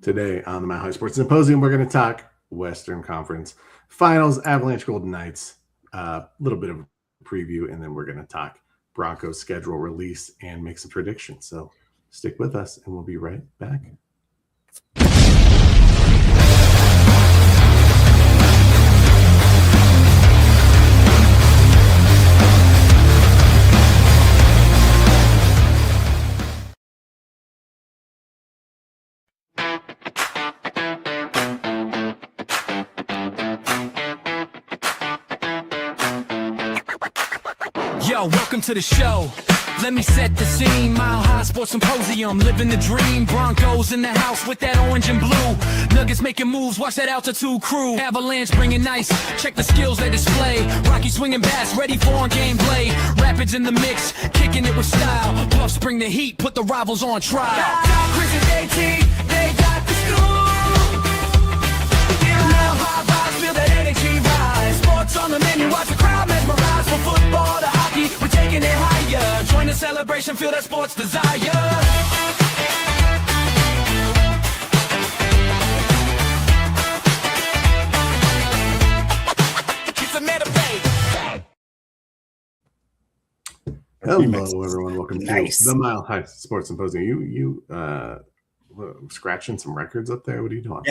Today on the Mile High Sports Symposium, we're going to talk Western Conference Finals, Avalanche Golden Knights, a little bit of a preview, and then we're going to talk Broncos schedule release and make some predictions. So stick with us, and we'll be right back. Yo, welcome to the show. Let me set the scene. Mile High Sports Symposium, living the dream. Broncos in the house with that orange and blue. Nuggets making moves, watch that altitude crew. Avalanche bringing ice, check the skills they display. Rocky swinging bats, ready for on gameplay. Rapids in the mix, kicking it with style. Buffs bring the heat, put the rivals on trial. Chris and AT, they got the scoop. Mile High vibes, feel that energy rise. Sports on the menu, watch the crowd mesmerize. From football to hockey, we're taking it higher. Join the celebration, feel that sports desire. It's a meta bay. Hello, everyone. Welcome to the Mile High Sports Symposium. You scratching some records up there? What are you doing?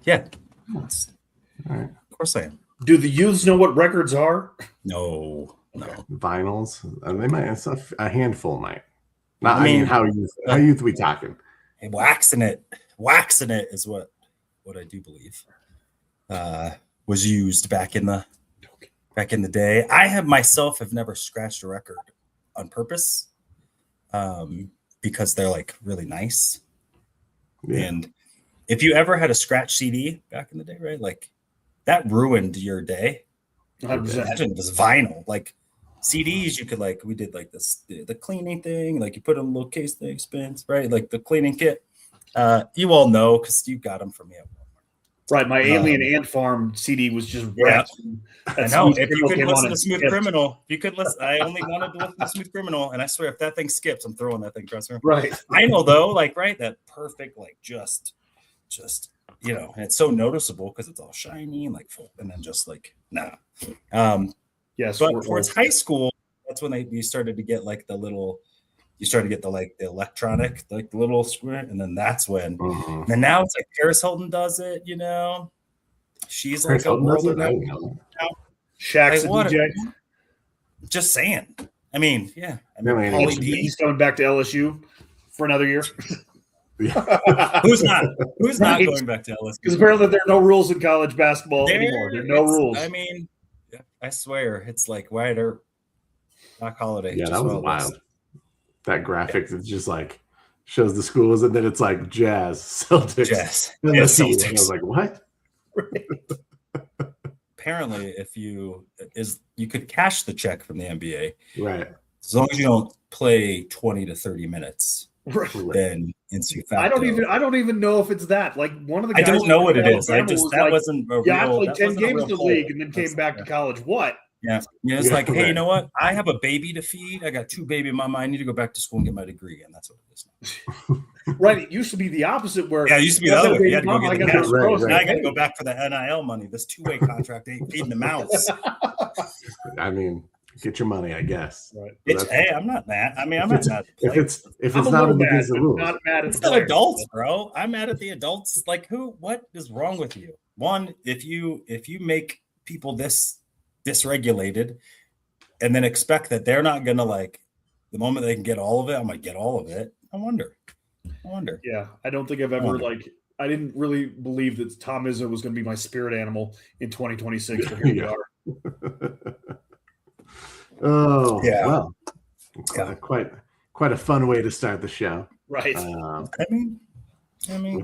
Yeah. All right. Of course I am. Do the youths know what records are? No. Vinyls. They might. It's a handful might. Not. I mean, how youth we talking? Hey, waxing it is what I do believe was used back in the day. I have never scratched a record on purpose because they're like really nice. Yeah. And if you ever had a scratch CD back in the day, right? Like that ruined your day. 100%. Imagine it was vinyl. Like CDs, you could we did like this the cleaning thing, like you put in a little case thing, spins, right? Like the cleaning kit. You all know because you got them from me at Walmart. Right, my Alien Ant Farm CD was just wrapped. I know. If you could listen to Smooth Criminal, you could listen. I only wanted to listen to Smooth Criminal, and I swear, if that thing skips, I'm throwing that thing across the room. Right. I know though, that perfect, just and it's so noticeable because it's all shiny and and then just nah. Yes, but for its high school, that's when you started to get the little. You started to get the electronic, the little square, and then that's when. Mm-hmm. And now it's Paris Hilton does it. She's Paris a world renowned. Shaq's a DJ. Just saying. I mean, yeah. He's coming back to LSU for another year. Who's not going back to LSU? Because apparently there are no rules in college basketball anymore. There are no rules. I mean, I swear it's wider. Doc Holiday. Yeah, that was wild. That graphic that just shows the schools, and then it's Jazz, Celtics. Celtics. I was like, what? Right. Apparently, you could cash the check from the NBA, right? As long as you don't play 20 to 30 minutes, right? Then I don't even know if it's that. One of the guys I don't know what it is. I wasn't a real. I played 10 games in the league and then came back to college. What? Yeah. It's hey, you know what? I have a baby to feed. I got 2 baby mama. I need to go back to school and get my degree. And that's what it is now. Right. It used to be the opposite where it used to be the other way. You had to go get the cash. Now I got to go back for the NIL money. This 2-way contract ain't feeding the mouse. I mean, get your money, I guess. Right. Hey, I'm not mad. I mean, I'm not mad. If it's not against the rules. Not mad at it's the adults, bro. I'm mad at the adults. What is wrong with you? One, if you make people this dysregulated and then expect that they're not gonna the moment they can get all of it, I'm gonna get all of it. I wonder. Yeah, I don't think I've ever I didn't really believe that Tom Izzo was gonna be my spirit animal in 2026. But here we are. Oh yeah. Well, quite a fun way to start the show. Right. I mean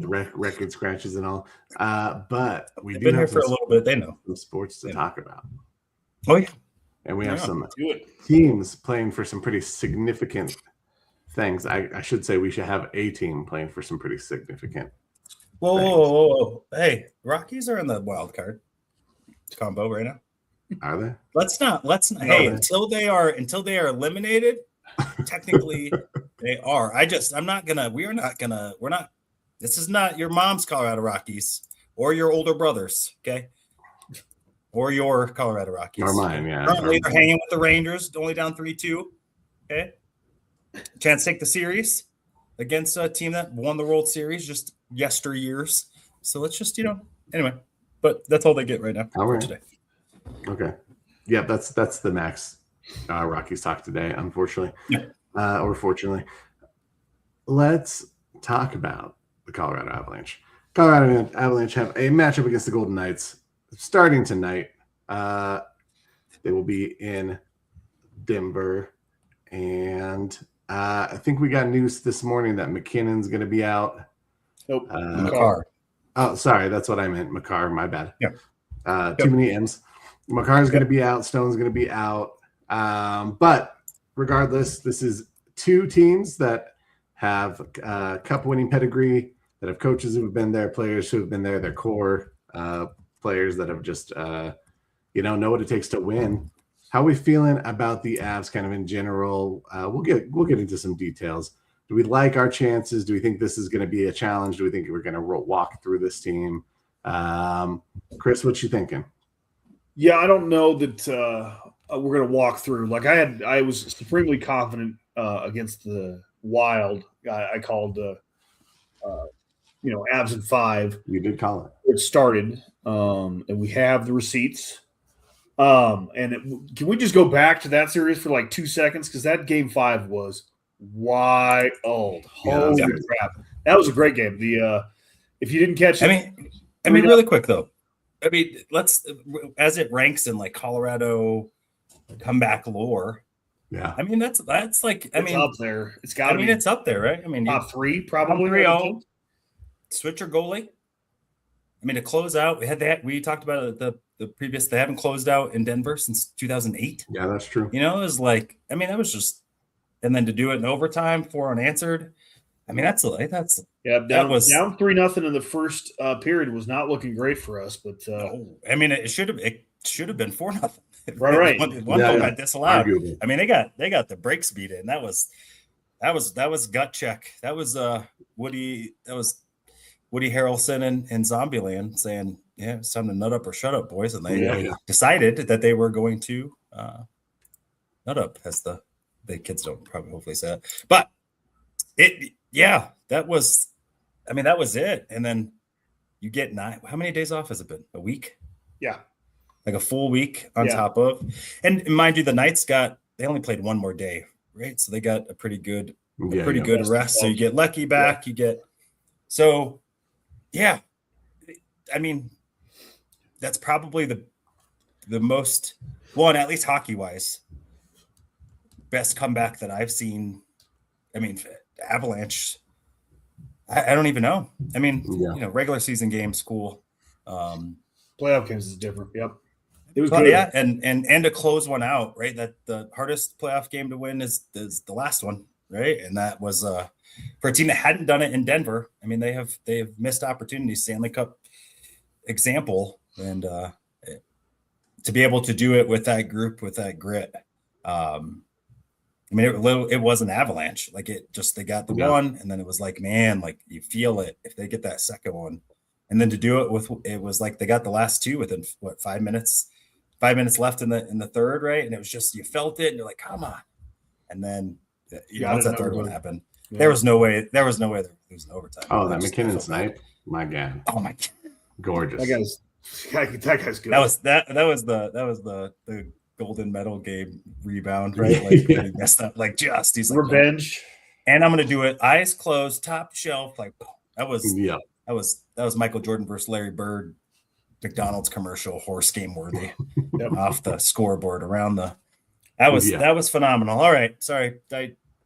with record scratches and all. But we've been here for a little bit. They know some sports to talk about. Oh yeah, and we have some teams playing for some pretty significant things. I should say we should have a team playing for some pretty significant. Whoa. Hey, Rockies are in the wild card combo right now. Are they? Let's not. Hey, until they are eliminated, technically they are. We're not. This is not your mom's Colorado Rockies or your older brothers, okay? Or your Colorado Rockies. Or mine, yeah. Currently, they're hanging with the Rangers, only down 3-2. Okay. Chance to take the series against a team that won the World Series just yesteryears. So let's just, anyway. But that's all they get right now for today. Okay. Yeah, that's the max Rockies talk today, unfortunately. Yeah. Or fortunately. Let's talk about the Colorado Avalanche. Colorado Avalanche have a matchup against the Golden Knights starting tonight. They will be in Denver. And I think we got news this morning that MacKinnon's going to be out. Nope. Makar. Oh, sorry. That's what I meant. Makar, my bad. Yeah. Too many M's. Makar's going to be out. Stone's going to be out. But regardless, this is two teams that have cup-winning pedigree, that have coaches who have been there, players who have been there, their core players that have just, know what it takes to win. How are we feeling about the Avs kind of in general? We'll get into some details. Do we like our chances? Do we think this is going to be a challenge? Do we think we're going to walk through this team? Chris, what you thinking? Yeah, I don't know that we're going to walk through. Like I was supremely confident against the Wild. I called, Avs in 5. You did call it. It started, and we have the receipts. Can we just go back to that series for like 2 seconds? Because that game 5 was wild. Holy crap. That was a great game. If you didn't catch it. I mean, really quick though. Let's, as it ranks in like Colorado comeback lore. Yeah. That's like, it's up there. It's got to be. It's up there, right? Top 3 probably. 3-0. Switch your goalie. To close out, we talked about it the previous, they haven't closed out in Denver since 2008. Yeah, that's true. It was like, that was just, and then to do it in overtime, 4 unanswered. Down 3-0 in the first period was not looking great for us, but it should have been 4-0. Right. One got disallowed. Arguably. They got the brakes beat in. That was gut check. That was Woody Harrelson and Zombieland saying, yeah, it's time to nut up or shut up, boys. And they decided that they were going to nut up, as the kids don't probably hopefully say that. But that was it. And then you get 9. How many days off has it been? A week? Yeah. Like a full week on top of. And mind you, the Knights they only played one more day, right? So they got a pretty good rest. So you get Lucky back. You get so. Yeah, that's probably the most one, at least hockey-wise, best comeback that I've seen. Avalanche, I don't even know. Regular season games, cool. Playoff games is different. Yep, it was good. Yeah, and to close one out, right? That the hardest playoff game to win is the last one, right? And that was for a team that hadn't done it in Denver. They have missed opportunities, Stanley Cup example, and to be able to do it with that group, with that grit. It was an Avalanche. Like they got the one, and then it was like, man, like you feel it if they get that second one, and then to do it was like they got the last 2 within 5 minutes. 5 minutes left in the third, right? And it was just you felt it, and you're like, come on. And then once that third one happened. Yeah. There was no way they were losing overtime. Oh, that MacKinnon snipe! My God! Oh my God! Gorgeous. That guy's good. That was the golden medal game rebound, right? Like he messed up, like he's like revenge. And I'm gonna do it, eyes closed, top shelf. Like that was Michael Jordan versus Larry Bird, McDonald's commercial, horse game worthy, off the scoreboard around the. That was phenomenal. All right, sorry,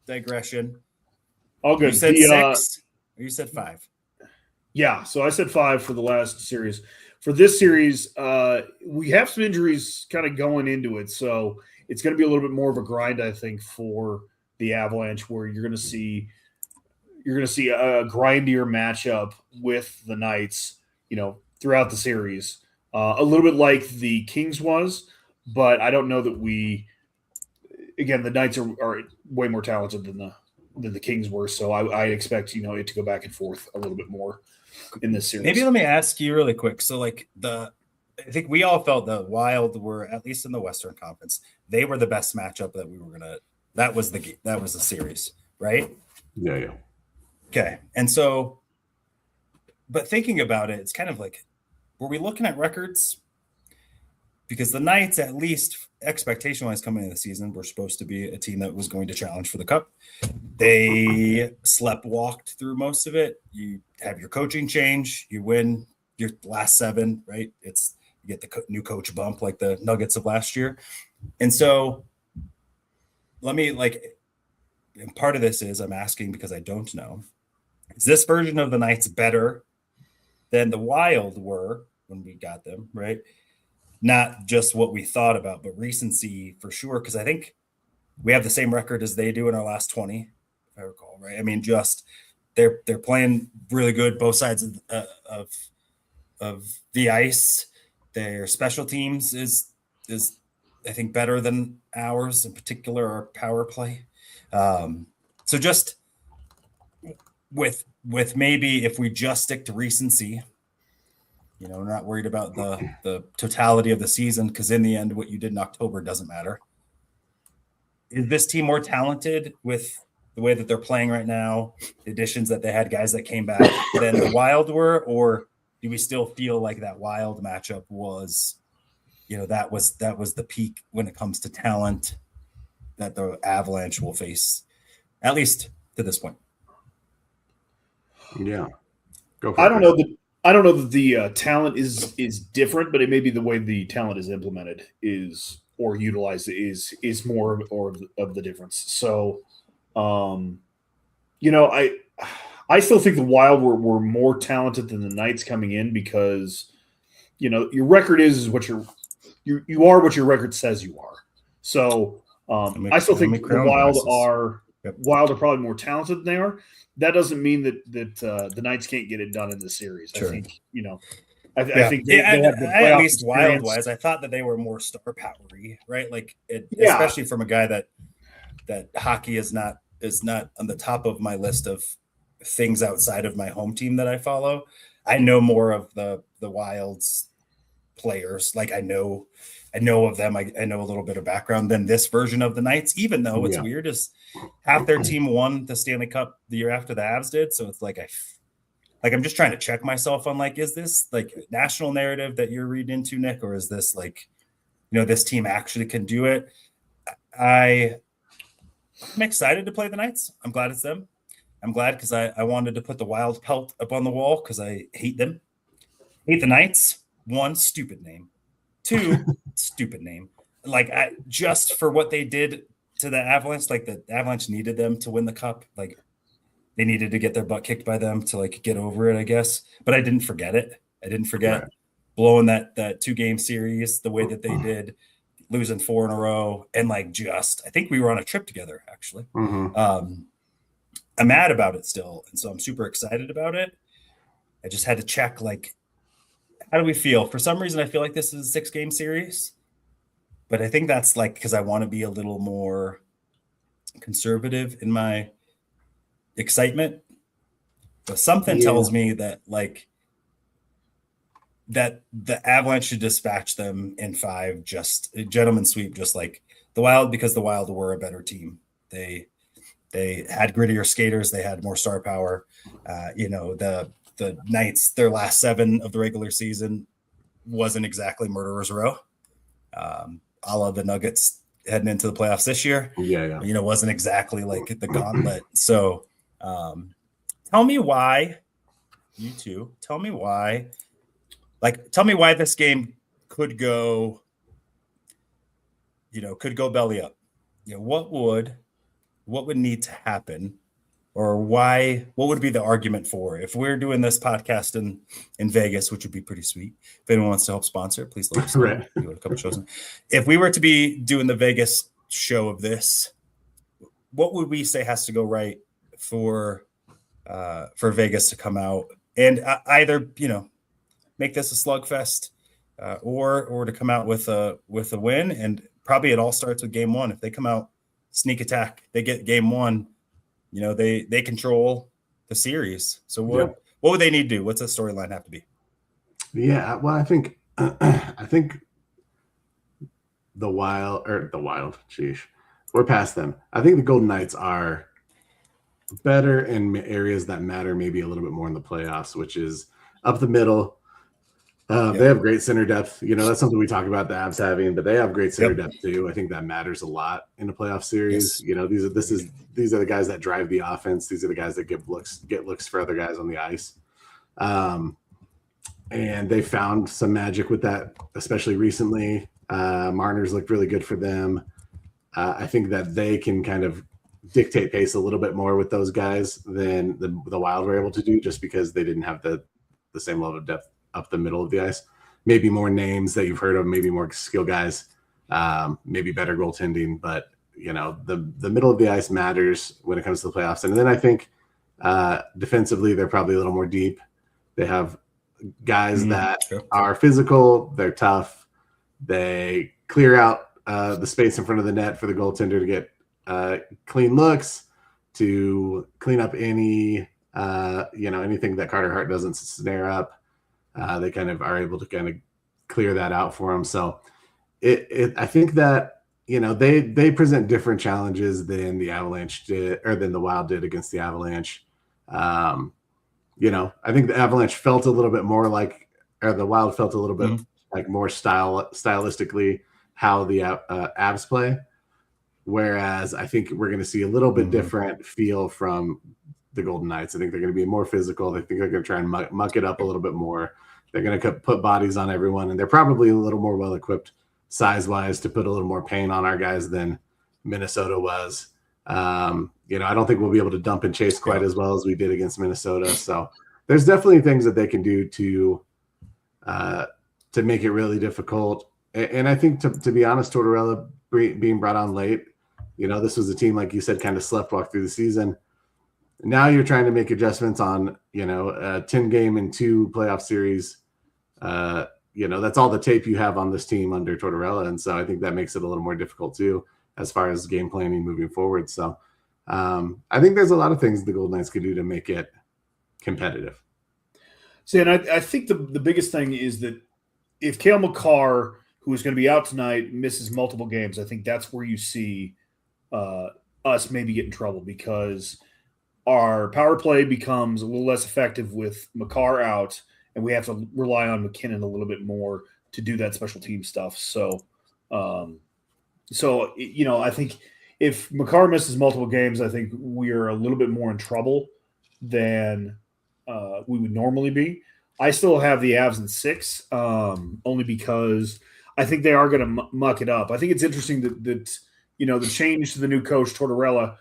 digression. All good. You said 6 or you said 5? Yeah, so I said 5 for the last series. For this series, we have some injuries kind of going into it, so it's going to be a little bit more of a grind, I think, for the Avalanche, where you're going to see a grindier matchup with the Knights, throughout the series. A little bit like the Kings was, but I don't know that the Knights are way more talented than the Kings were. So I expect it to go back and forth a little bit more in this series. Maybe let me ask you really quick. So I think we all felt the Wild were, at least in the Western Conference, they were the best matchup that we were gonna. That was the series, right? Yeah. Okay, and so, but thinking about it, it's kind of like, were we looking at records? Because the Knights, at least expectation-wise coming into the season, were supposed to be a team that was going to challenge for the Cup. They walked through most of it. You have your coaching change. You win your last 7, right? You get the new coach bump like the Nuggets of last year. And so and part of this is I'm asking because I don't know. Is this version of the Knights better than the Wild were when we got them, right? Not just what we thought about, but recency for sure. Because I think we have the same record as they do in our last 20, if I recall, right? I mean, just they're playing really good both sides of the ice. Their special teams is I think better than ours, in particular our power play. So just with maybe if we just stick to recency. We're not worried about the totality of the season because in the end, what you did in October doesn't matter. Is this team more talented with the way that they're playing right now, the additions that they had, guys that came back, than the Wild were? Or do we still feel like that Wild matchup was, that was the peak when it comes to talent that the Avalanche will face, at least to this point? Yeah. Go for I it. don't know that the talent is different, but it may be the way the talent is implemented or utilized is more of the difference. So, I still think the Wild were more talented than the Knights coming in because, your record is what you are what your record says you are. So I still think the Wild are probably more talented than they are. That doesn't mean that the Knights can't get it done in this series. Sure. I think I think they have the playoff at least experience. Wild-wise, I thought that they were more star powery, right? Especially from a guy that hockey is not on the top of my list of things outside of my home team that I follow. I know more of the Wild's players. Like I know of them. I know a little bit of background than this version of the Knights, even though it's weird is half their team won the Stanley Cup the year after the Avs did. So it's like I'm just trying to check myself on is this like national narrative that you're reading into, Nick, or is this this team actually can do it? I'm excited to play the Knights. I'm glad it's them. I'm glad because I wanted to put the Wild pelt up on the wall because I hate them. Hate the Knights. 1, stupid name. 2, stupid name. Just for what they did to the Avalanche, the Avalanche needed them to win the Cup. They needed to get their butt kicked by them to get over it, I guess. But I didn't forget it. I didn't forget blowing that 2-game series the way that they did, losing 4 in a row, and I think we were on a trip together actually. Mm-hmm. I'm mad about it still, and so I'm super excited about it. I just had to check how do we feel? For some reason, I feel like this is a 6-game series, but I think that's because I want to be a little more conservative in my excitement. But something tells me that that the Avalanche should dispatch them in 5, just a gentleman's sweep, just like the Wild, because the Wild were a better team. They had grittier skaters. They had more star power. The Knights, their last 7 of the regular season wasn't exactly murderer's row. A la the Nuggets heading into the playoffs this year. Yeah. Wasn't exactly the gauntlet. So tell me why, you two, tell me why this game could go belly up. What would need to happen, or what would be the argument for if we're doing this podcast in Vegas, which would be pretty sweet. If anyone wants to help sponsor, please let us know. Right. We got a couple shows. If we were to be doing the Vegas show of this, what would we say has to go right for Vegas to come out and either make this a slugfest or to come out with a win? And probably it all starts with game 1. If they come out sneak attack, they get game 1. they control the series. So what would they need to do? What's the storyline have to be? Yeah, well, I think the Wild, sheesh, we're past them. I think the Golden Knights are better in areas that matter maybe a little bit more in the playoffs, which is up the middle. They have great center depth. That's something we talk about the Avs having, but they have great center depth too. I think that matters a lot in a playoff series. Yes. These are the guys that drive the offense. These are the guys that get looks for other guys on the ice. And they found some magic with that, especially recently. Marner's looked really good for them. I think that they can kind of dictate pace a little bit more with those guys than the Wild were able to do, just because they didn't have the same level of depth up the middle of the ice. Maybe more names that you've heard of, maybe more skill guys, maybe better goaltending, but the middle of the ice matters when it comes to the playoffs. And then I think defensively, they're probably a little more deep. They have guys that are physical, they're tough, they clear out the space in front of the net for the goaltender to get clean looks, to clean up anything that Carter Hart doesn't snare up. They kind of are able to kind of clear that out for him. So I think that, they present different challenges than the Avalanche did, or than the Wild did against the Avalanche. I think the Avalanche felt a little bit more like, or the Wild felt a little bit like more stylistically how the Avs play. Whereas I think we're going to see a little bit different feel from the Golden Knights. I think they're going to be more physical. I think they're going to try and muck it up a little bit more. They're going to put bodies on everyone, and they're probably a little more well-equipped size-wise to put a little more pain on our guys than Minnesota was. I don't think we'll be able to dump and chase quite as well as we did against Minnesota. So there's definitely things that they can do to make it really difficult. And I think, to be honest, Tortorella being brought on late, this was a team, like you said, kind of sleptwalk through the season. Now you're trying to make adjustments on, a 10-game and 2 playoff series. That's all the tape you have on this team under Tortorella. And so I think that makes it a little more difficult too, as far as game planning moving forward. So I think there's a lot of things the Golden Knights could do to make it competitive. See, and I think the biggest thing is that if Cale Makar, who is going to be out tonight, misses multiple games, I think that's where you see us maybe get in trouble, because our power play becomes a little less effective with Makar out, and we have to rely on MacKinnon a little bit more to do that special team stuff. So, I think if Makar misses multiple games, I think we are a little bit more in trouble than we would normally be. I still have the Avs in 6, only because I think they are going to muck it up. I think it's interesting that the change to the new coach, Tortorella,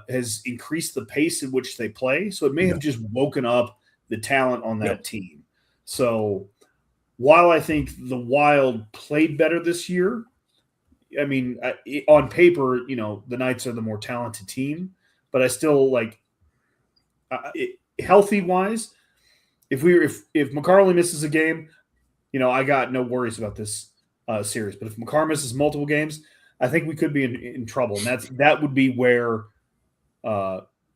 has increased the pace at which they play. So it may have just woken up the talent on that team. So while I think the Wild played better this year, I mean, on paper, the Knights are the more talented team, but I still healthy wise, if Makar only misses a game, I got no worries about this series. But if Makar misses multiple games, I think we could be in trouble, and that would be where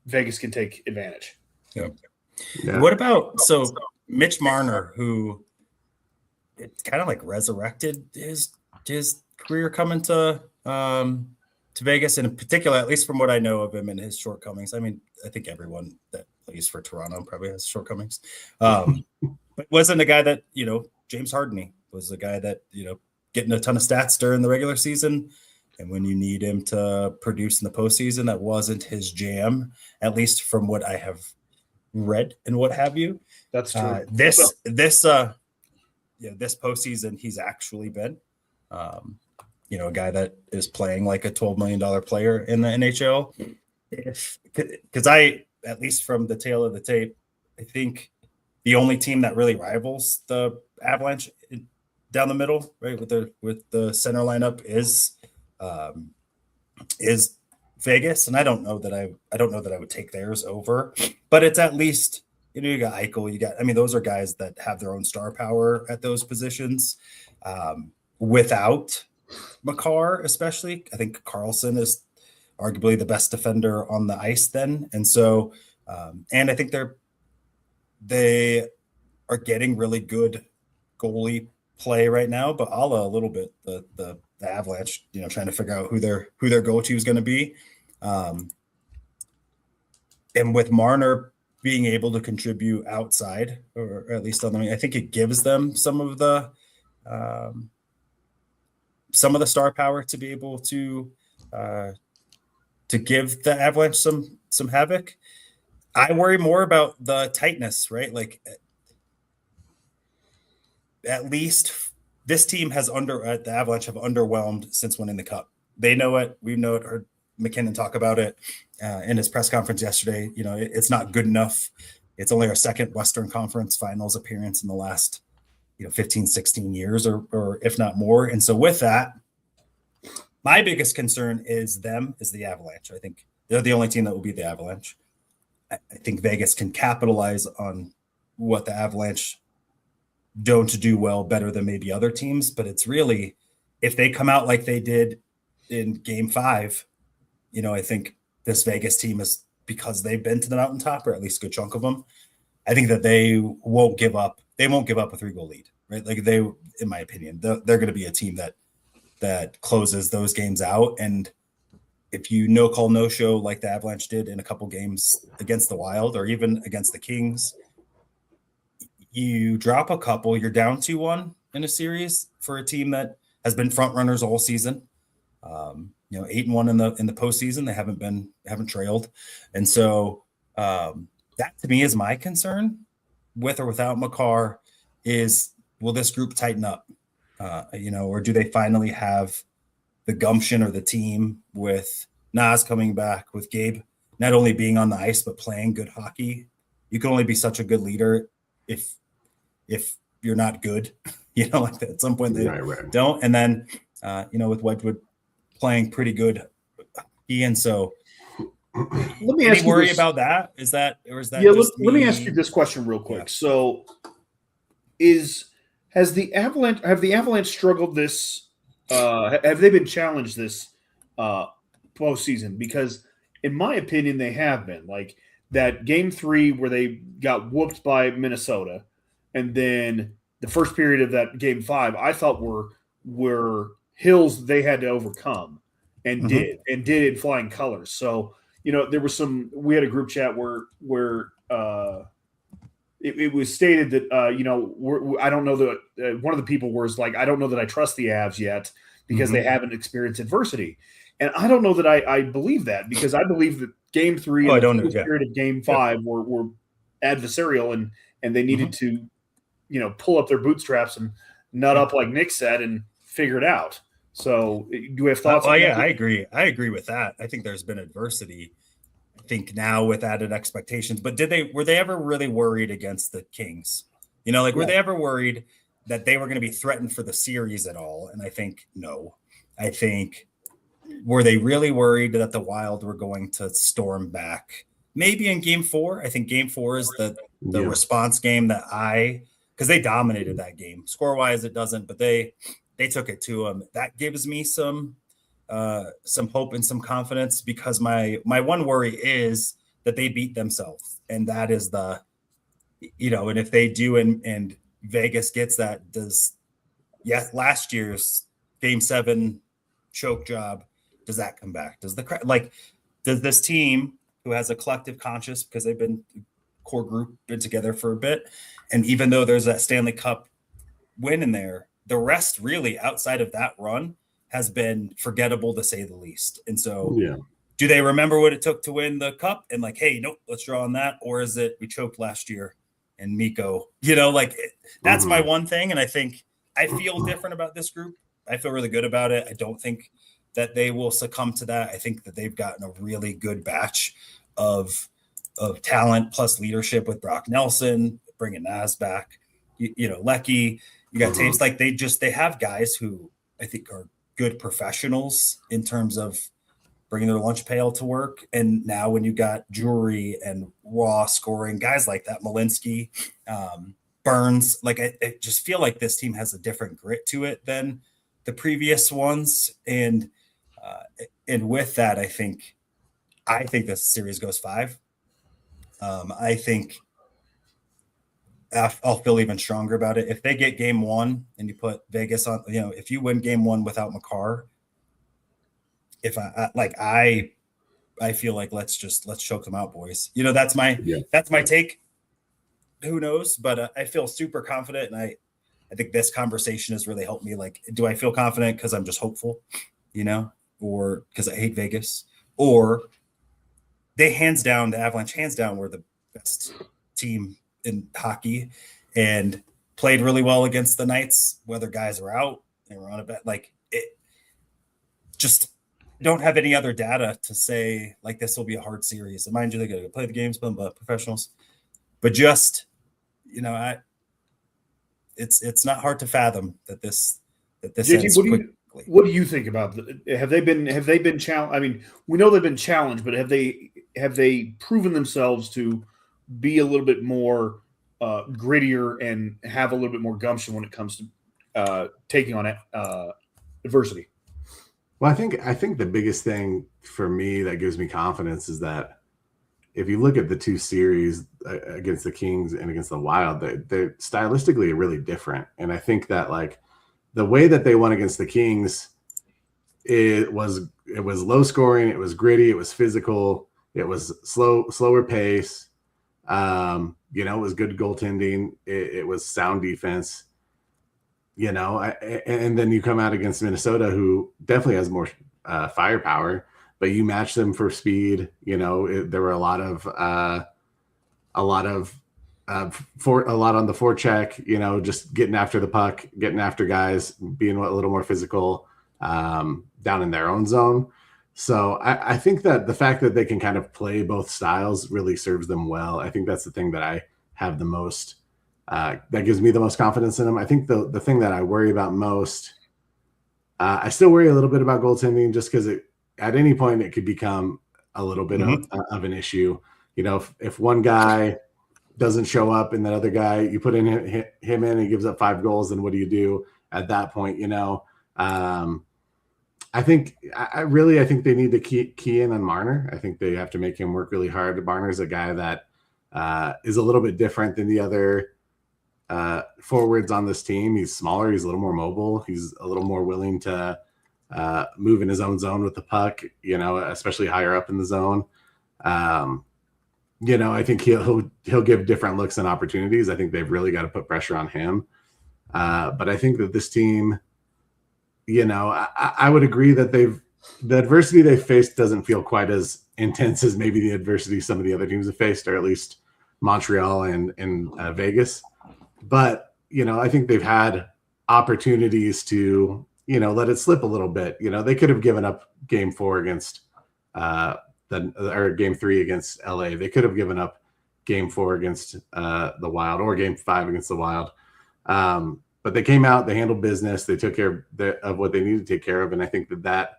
Vegas can take advantage. Yeah. What about Mitch Marner, who it's kind of like resurrected his career coming to Vegas, and in particular, at least from what I know of him and his shortcomings. I mean, I think everyone that plays for Toronto probably has shortcomings. But wasn't a guy that, James Harden was the guy that, getting a ton of stats during the regular season. And when you need him to produce in the postseason, that wasn't his jam, at least from what I have read and what have you. That's true. This postseason, he's actually been, a guy that is playing like a $12 million player in the NHL. Because at least from the tail of the tape, I think the only team that really rivals the Avalanche down the middle, right, with the center lineup is Vegas, and I don't know that I would take theirs over, but it's at least, you got Eichel, those are guys that have their own star power at those positions. Without Makar, especially, I think Carlson is arguably the best defender on the ice then. And so, and I think they are getting really good goalie play right now, but a little bit the Avalanche, trying to figure out who their go-to is going to be. And with Marner being able to contribute outside, or at least on the wing, I think it gives them some of the star power to be able to give the Avalanche some havoc. I worry more about the tightness, right? Like, at least this team the Avalanche have underwhelmed since winning the Cup. They know it. We know it. Heard MacKinnon talk about it in his press conference yesterday. It's not good enough. It's only our second Western Conference Finals appearance in the last 15, 16 years or if not more. And so with that, my biggest concern is the Avalanche. I think they're the only team that will beat the Avalanche. I think Vegas can capitalize on what the Avalanche don't do well better than maybe other teams, but it's really, if they come out like they did in Game 5, I think this Vegas team is, because they've been to the mountaintop, or at least a good chunk of them, I think that they won't give up. They won't give up a 3-goal lead, right? Like, they, in my opinion, they're going to be a team that closes those games out. And if you no-call, no-show like the Avalanche did in a couple games against the Wild or even against the Kings, you drop a couple, you're down 2-1 in a series for a team that has been front runners all season. 8-1 in the postseason. They haven't trailed. And so that to me is my concern, with or without Makar, is, will this group tighten up? Or do they finally have the gumption or the team with Nas coming back, with Gabe not only being on the ice, but playing good hockey? You can only be such a good leader if you're not good, like at some point they don't. And then, with Wedgwood playing pretty good hockey. And so let me ask you worry this. about that. Is that let me ask you this question real quick. Yeah. So have the Avalanche struggled this? Have they been challenged this postseason? Because in my opinion, they have been. Like that Game 3 where they got whooped by Minnesota, and then the first period of that Game 5, I thought were hills they had to overcome, and did in flying colors. So there was we had a group chat where it was stated that I don't know that one of the people was like, I don't know that I trust the Avs yet because they haven't experienced adversity, and I don't know that I believe that, because I believe that Game 3 and the period of Game 5 were adversarial, and they needed to pull up their bootstraps and nut up like Nick said and figure it out. So do you have thoughts? I agree. I agree with that. I think there's been adversity. I think now with added expectations, but were they ever really worried against the Kings? Were they ever worried that they were going to be threatened for the series at all? And I think no. I think, were they really worried that the Wild were going to storm back? Maybe in Game 4. I think Game 4 is the response game that because they dominated that game. Score-wise, it doesn't, but they took it to them. That gives me some hope and some confidence, because my one worry is that they beat themselves, and that is and if they do, and Vegas gets that, last year's Game 7 choke job, does that come back? Does this team, who has a collective conscience because they've been core group, been together for a bit, and even though there's that Stanley Cup win in there, the rest really outside of that run has been forgettable, to say the least. And so do they remember what it took to win the Cup and hey, nope, let's draw on that? Or is it, we choked last year and Mikko, that's my one thing. And I think I feel different about this group. I feel really good about it. I don't think that they will succumb to that. I think that they've gotten a really good batch of talent plus leadership with Brock Nelson, bringing Nas back, Lecky. You got tapes, they have guys who I think are good professionals in terms of bringing their lunch pail to work. And now when you got Drury and Raw scoring, guys like that, Malinsky, Burns, I just feel like this team has a different grit to it than the previous ones. And And with that, I think this series goes 5. I think I'll feel even stronger about it if they get game 1 and you put Vegas on. If you win game 1 without Makar, if I feel like let's choke them out, boys. That's my take. Who knows? But I feel super confident, and I think this conversation has really helped me. Like, do I feel confident because I'm just hopeful, or because I hate Vegas, or the Avalanche hands down were the best team in hockey and played really well against the Knights, whether guys are out and we're on a bet. Like, it just don't have any other data to say like this will be a hard series. And mind you, they're going to play the games, but professionals. But just it's not hard to fathom that this ends quickly. What do you think about have they been challenged? I mean, we know they've been challenged, but have they proven themselves to be a little bit more grittier and have a little bit more gumption when it comes to taking on adversity? Well, I think the biggest thing for me that gives me confidence is that if you look at the 2 series against the Kings and against the Wild, they're stylistically really different. And I think that like the way that they won against the Kings, it was low scoring, it was gritty, it was physical, it was slower pace. It was good goaltending, it was sound defense. And then you come out against Minnesota, who definitely has more firepower, but you match them for speed. There were a lot on the forecheck. Just getting after the puck, getting after guys, being a little more physical down in their own zone. So I think that the fact that they can kind of play both styles really serves them well. I think that's the thing that I have the most. That gives me the most confidence in them. I think the thing that I worry about most, I still worry a little bit about goaltending, just because at any point it could become a little bit of an issue. If one guy doesn't show up and that other guy, you put him in, and he gives up 5 goals, then what do you do at that point? I think they need to key in on Marner. I think they have to make him work really hard. Marner's a guy that is a little bit different than the other forwards on this team. He's smaller, he's a little more mobile, he's a little more willing to move in his own zone with the puck, especially higher up in the zone. I think he'll give different looks and opportunities. I think they've really got to put pressure on him. But I think that this team, I would agree that the adversity they've faced doesn't feel quite as intense as maybe the adversity some of the other teams have faced, or at least Montreal and Vegas. But, I think they've had opportunities to, let it slip a little bit. They could have given up game 4 against game 3 against LA. They could have given up game 4 against the Wild, or game 5 against the Wild. But they came out, they handled business, they took care of what they needed to take care of. And I think that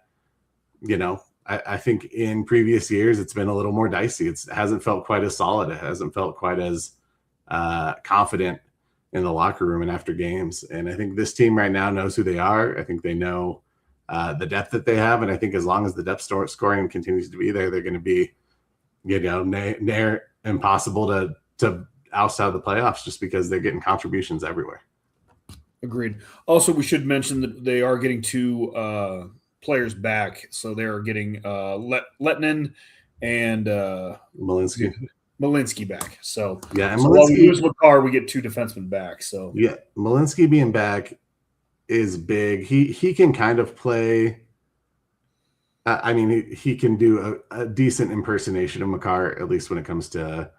I think in previous years, it's been a little more dicey. It hasn't felt quite as solid. It hasn't felt quite as confident in the locker room and after games. And I think this team right now knows who they are. I think they know the depth that they have. And I think as long as the depth scoring continues to be there, they're going to be, near impossible to oust out of the playoffs, just because they're getting contributions everywhere. Agreed. Also, we should mention that they are getting 2 players back. So they are getting Lettinen and Malinsky back. So yeah, and while we lose Makar, we get 2 defensemen back. So yeah, Malinsky being back is big. He can kind of play. He can do a decent impersonation of Makar, at least when it comes to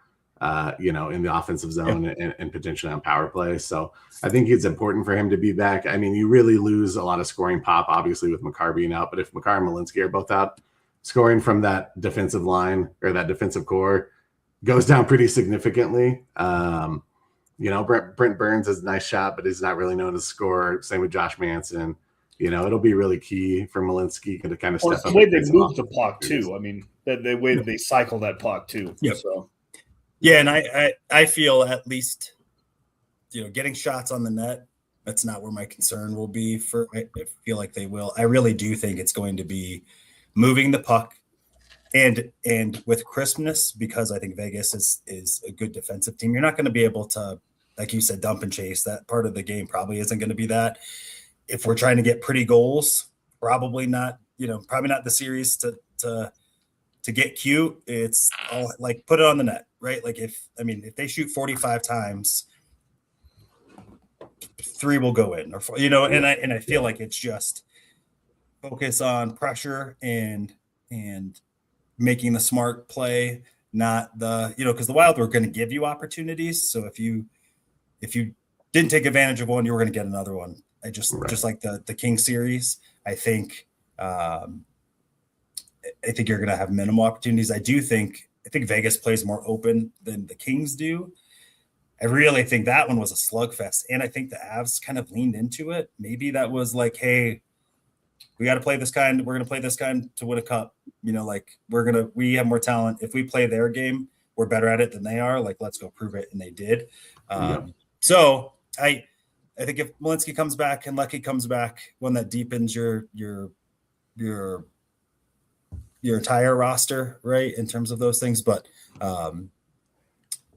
in the offensive zone and potentially on power play. So I think it's important for him to be back. You really lose a lot of scoring pop, obviously, with Makar being out. But if Makar and Malinsky are both out, scoring from that defensive line or that defensive core goes down pretty significantly. Brent Burns has a nice shot, but he's not really known to score. Same with Josh Manson. It'll be really key for Malinsky to kind of step up. The way they move the puck too. The way that they cycle that puck too. Yep. So. Yeah, and I feel at least, getting shots on the net That's not where my concern will be. I feel like they will. I really do think it's going to be moving the puck and with crispness, because I think Vegas is a good defensive team. You're not going to be able to, like you said, dump and chase. That part of the game probably isn't going to be that. If we're trying to get pretty goals, probably not. Probably not the series to get cute. It's all like put it on the net, right? Like if they shoot 45 times, 3 will go in, or and I feel like it's just focus on pressure and making the smart play, not the because the Wild were going to give you opportunities. So if you didn't take advantage of one, you were going to get another one. Just like the King series, I think you're going to have minimal opportunities. I think Vegas plays more open than the Kings do. I really think that one was a slugfest, and I think the Avs kind of leaned into it. Maybe that was like, hey, we got to play this kind. We're going to play this kind to win a cup. We have more talent. If we play their game, we're better at it than they are. Like, let's go prove it, and they did. So I think if Malinsky comes back and Lucky comes back, one that deepens your entire roster, right, in terms of those things. But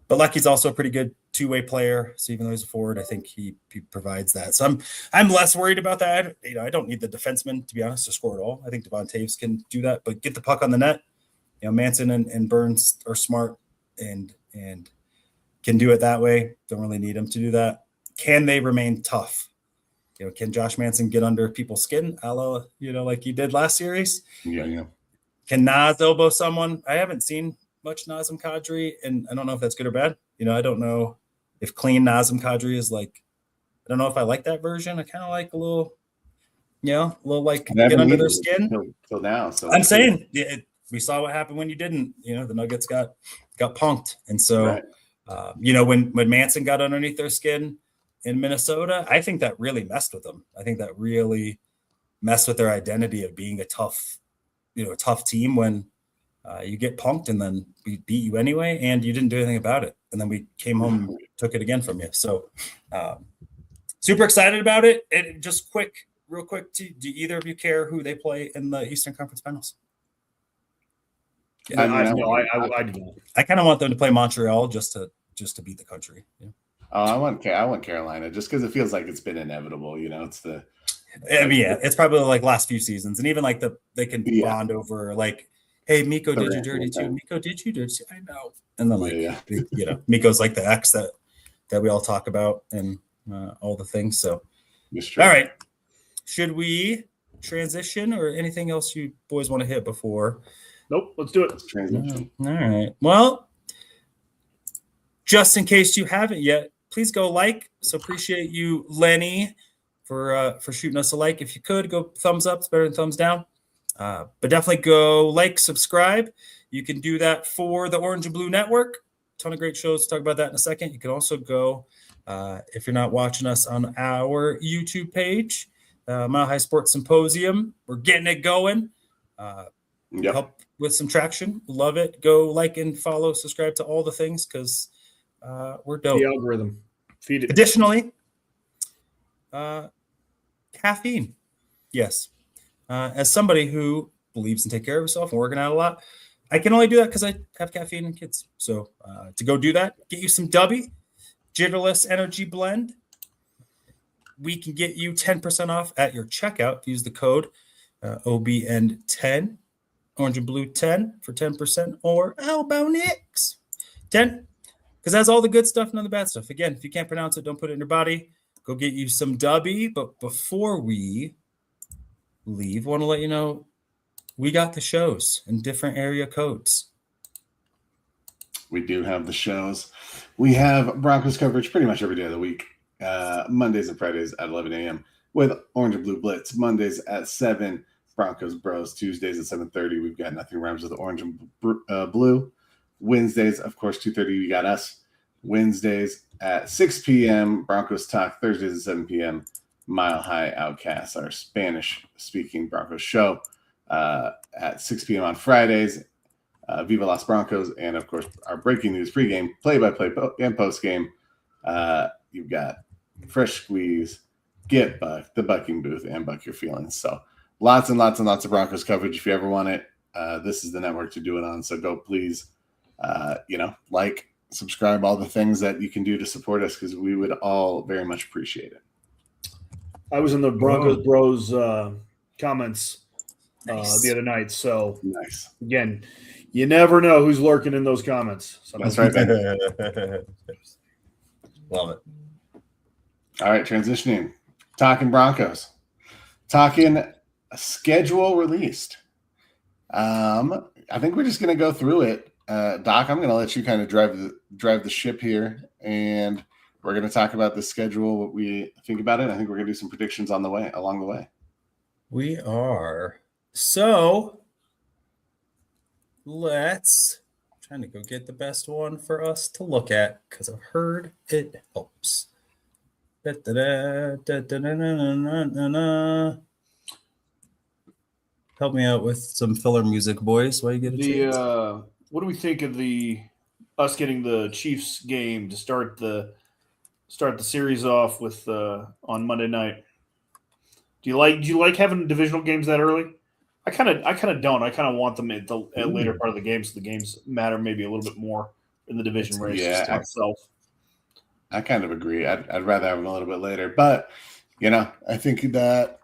Lucky's also a pretty good two-way player. So even though he's a forward, I think he provides that. So I'm less worried about that. I don't need the defenseman, to be honest, to score at all. I think Devon Taves can do that, but get the puck on the net. Manson and Burns are smart and can do it that way. Don't really need them to do that. Can they remain tough? Can Josh Manson get under people's skin, like he did last series? Yeah. Can Nas elbow someone? I haven't seen much Nazem Kadri, and I don't know if that's good or bad. I don't know if clean Nazem Kadri is like, I don't know if I like that version. I kind of like a little like get under their skin. Till now. So I'm saying we saw what happened when you didn't. The Nuggets got punked, and so when Manson got underneath their skin in Minnesota, I think that really messed with them. I think that really messed with their identity of being a tough team when you get punked and then we beat you anyway, and you didn't do anything about it. And then we came home and took it again from you. So super excited about it. And just real quick, do either of you care who they play in the Eastern Conference Finals? I do. I kind of want them to play Montreal just to beat the country. Yeah. Oh, I want Carolina just because it feels like it's been inevitable. It's the. It's probably like last few seasons, and even like they can bond over like, hey, Mikko did you dirty too? Mikko did you dirty? I know. And then Mikko's like the X that we all talk about and all the things. So, all right, should we transition or anything else you boys want to hit before? Nope, let's do it. Let's transition. All right. Well, just in case you haven't yet, please go like. So appreciate you, Lenny, for shooting us a like. If you could, go thumbs up. It's better than thumbs down. But definitely go like, subscribe. You can do that for the Orange and Blue Network. Ton of great shows. Talk about that in a second. You can also go, if you're not watching us on our YouTube page, Mile High Sports Symposium. We're getting it going. Help with some traction. Love it. Go like and follow, subscribe to all the things because we're dope. The algorithm. Feed it. Additionally, caffeine. Yes. As somebody who believes in take care of herself and working out a lot, I can only do that because I have caffeine and kids. So to go do that, get you some Dubby, Jitterless Energy Blend. We can get you 10% off at your checkout. Use the code OBN10, Orange and Blue 10 for 10%, or Elbow Nix 10, because that's all the good stuff, none of the bad stuff. Again, if you can't pronounce it, don't put it in your body. Go get you some Dubby. But before we leave, I want to let you know we got the shows in different area codes. We do have the shows. We have Broncos coverage pretty much every day of the week. Mondays and Fridays at 11 a.m. with Orange and Blue Blitz. Mondays at 7, Broncos Bros. Tuesdays at 7:30, we've got Nothing Rhymes with Orange and Blue. Wednesdays, of course, 2:30, we got us. Wednesdays at 6 p.m., Broncos Talk. Thursdays at 7 p.m., Mile High Outcasts, our Spanish-speaking Broncos show. At 6 p.m. on Fridays, Viva Las Broncos, and, of course, our breaking news pregame, play-by-play, and postgame. You've got Fresh Squeeze, get the bucking booth and buck your feelings. So lots and lots and lots of Broncos coverage. If you ever want it, this is the network to do it on. So go please, like, subscribe, all the things that you can do to support us, because we would all very much appreciate it. I was in the Broncos Bros comments Nice. the other night. So Nice. again, you never know who's lurking in those comments. So That's right, Ben. Love it. All right, transitioning. Talking Broncos. Talking a schedule released. I think we're just going to go through it. Doc, I'm going to let you kind of drive the ship here, and we're going to talk about the schedule, what we think about it. I think we're going to do some predictions along the way. We are. So let's trying to go get the best one for us to look at, because I've heard it helps. Help me out with some filler music, boys. Why you get a chance? What do we think of us getting the Chiefs game to start the series off with on Monday night? Do you like having divisional games that early? I kind of don't. I kind of want them at the later part of the game, so the games matter maybe a little bit more in the division race itself. I kind of agree. I'd rather have them a little bit later, but I think that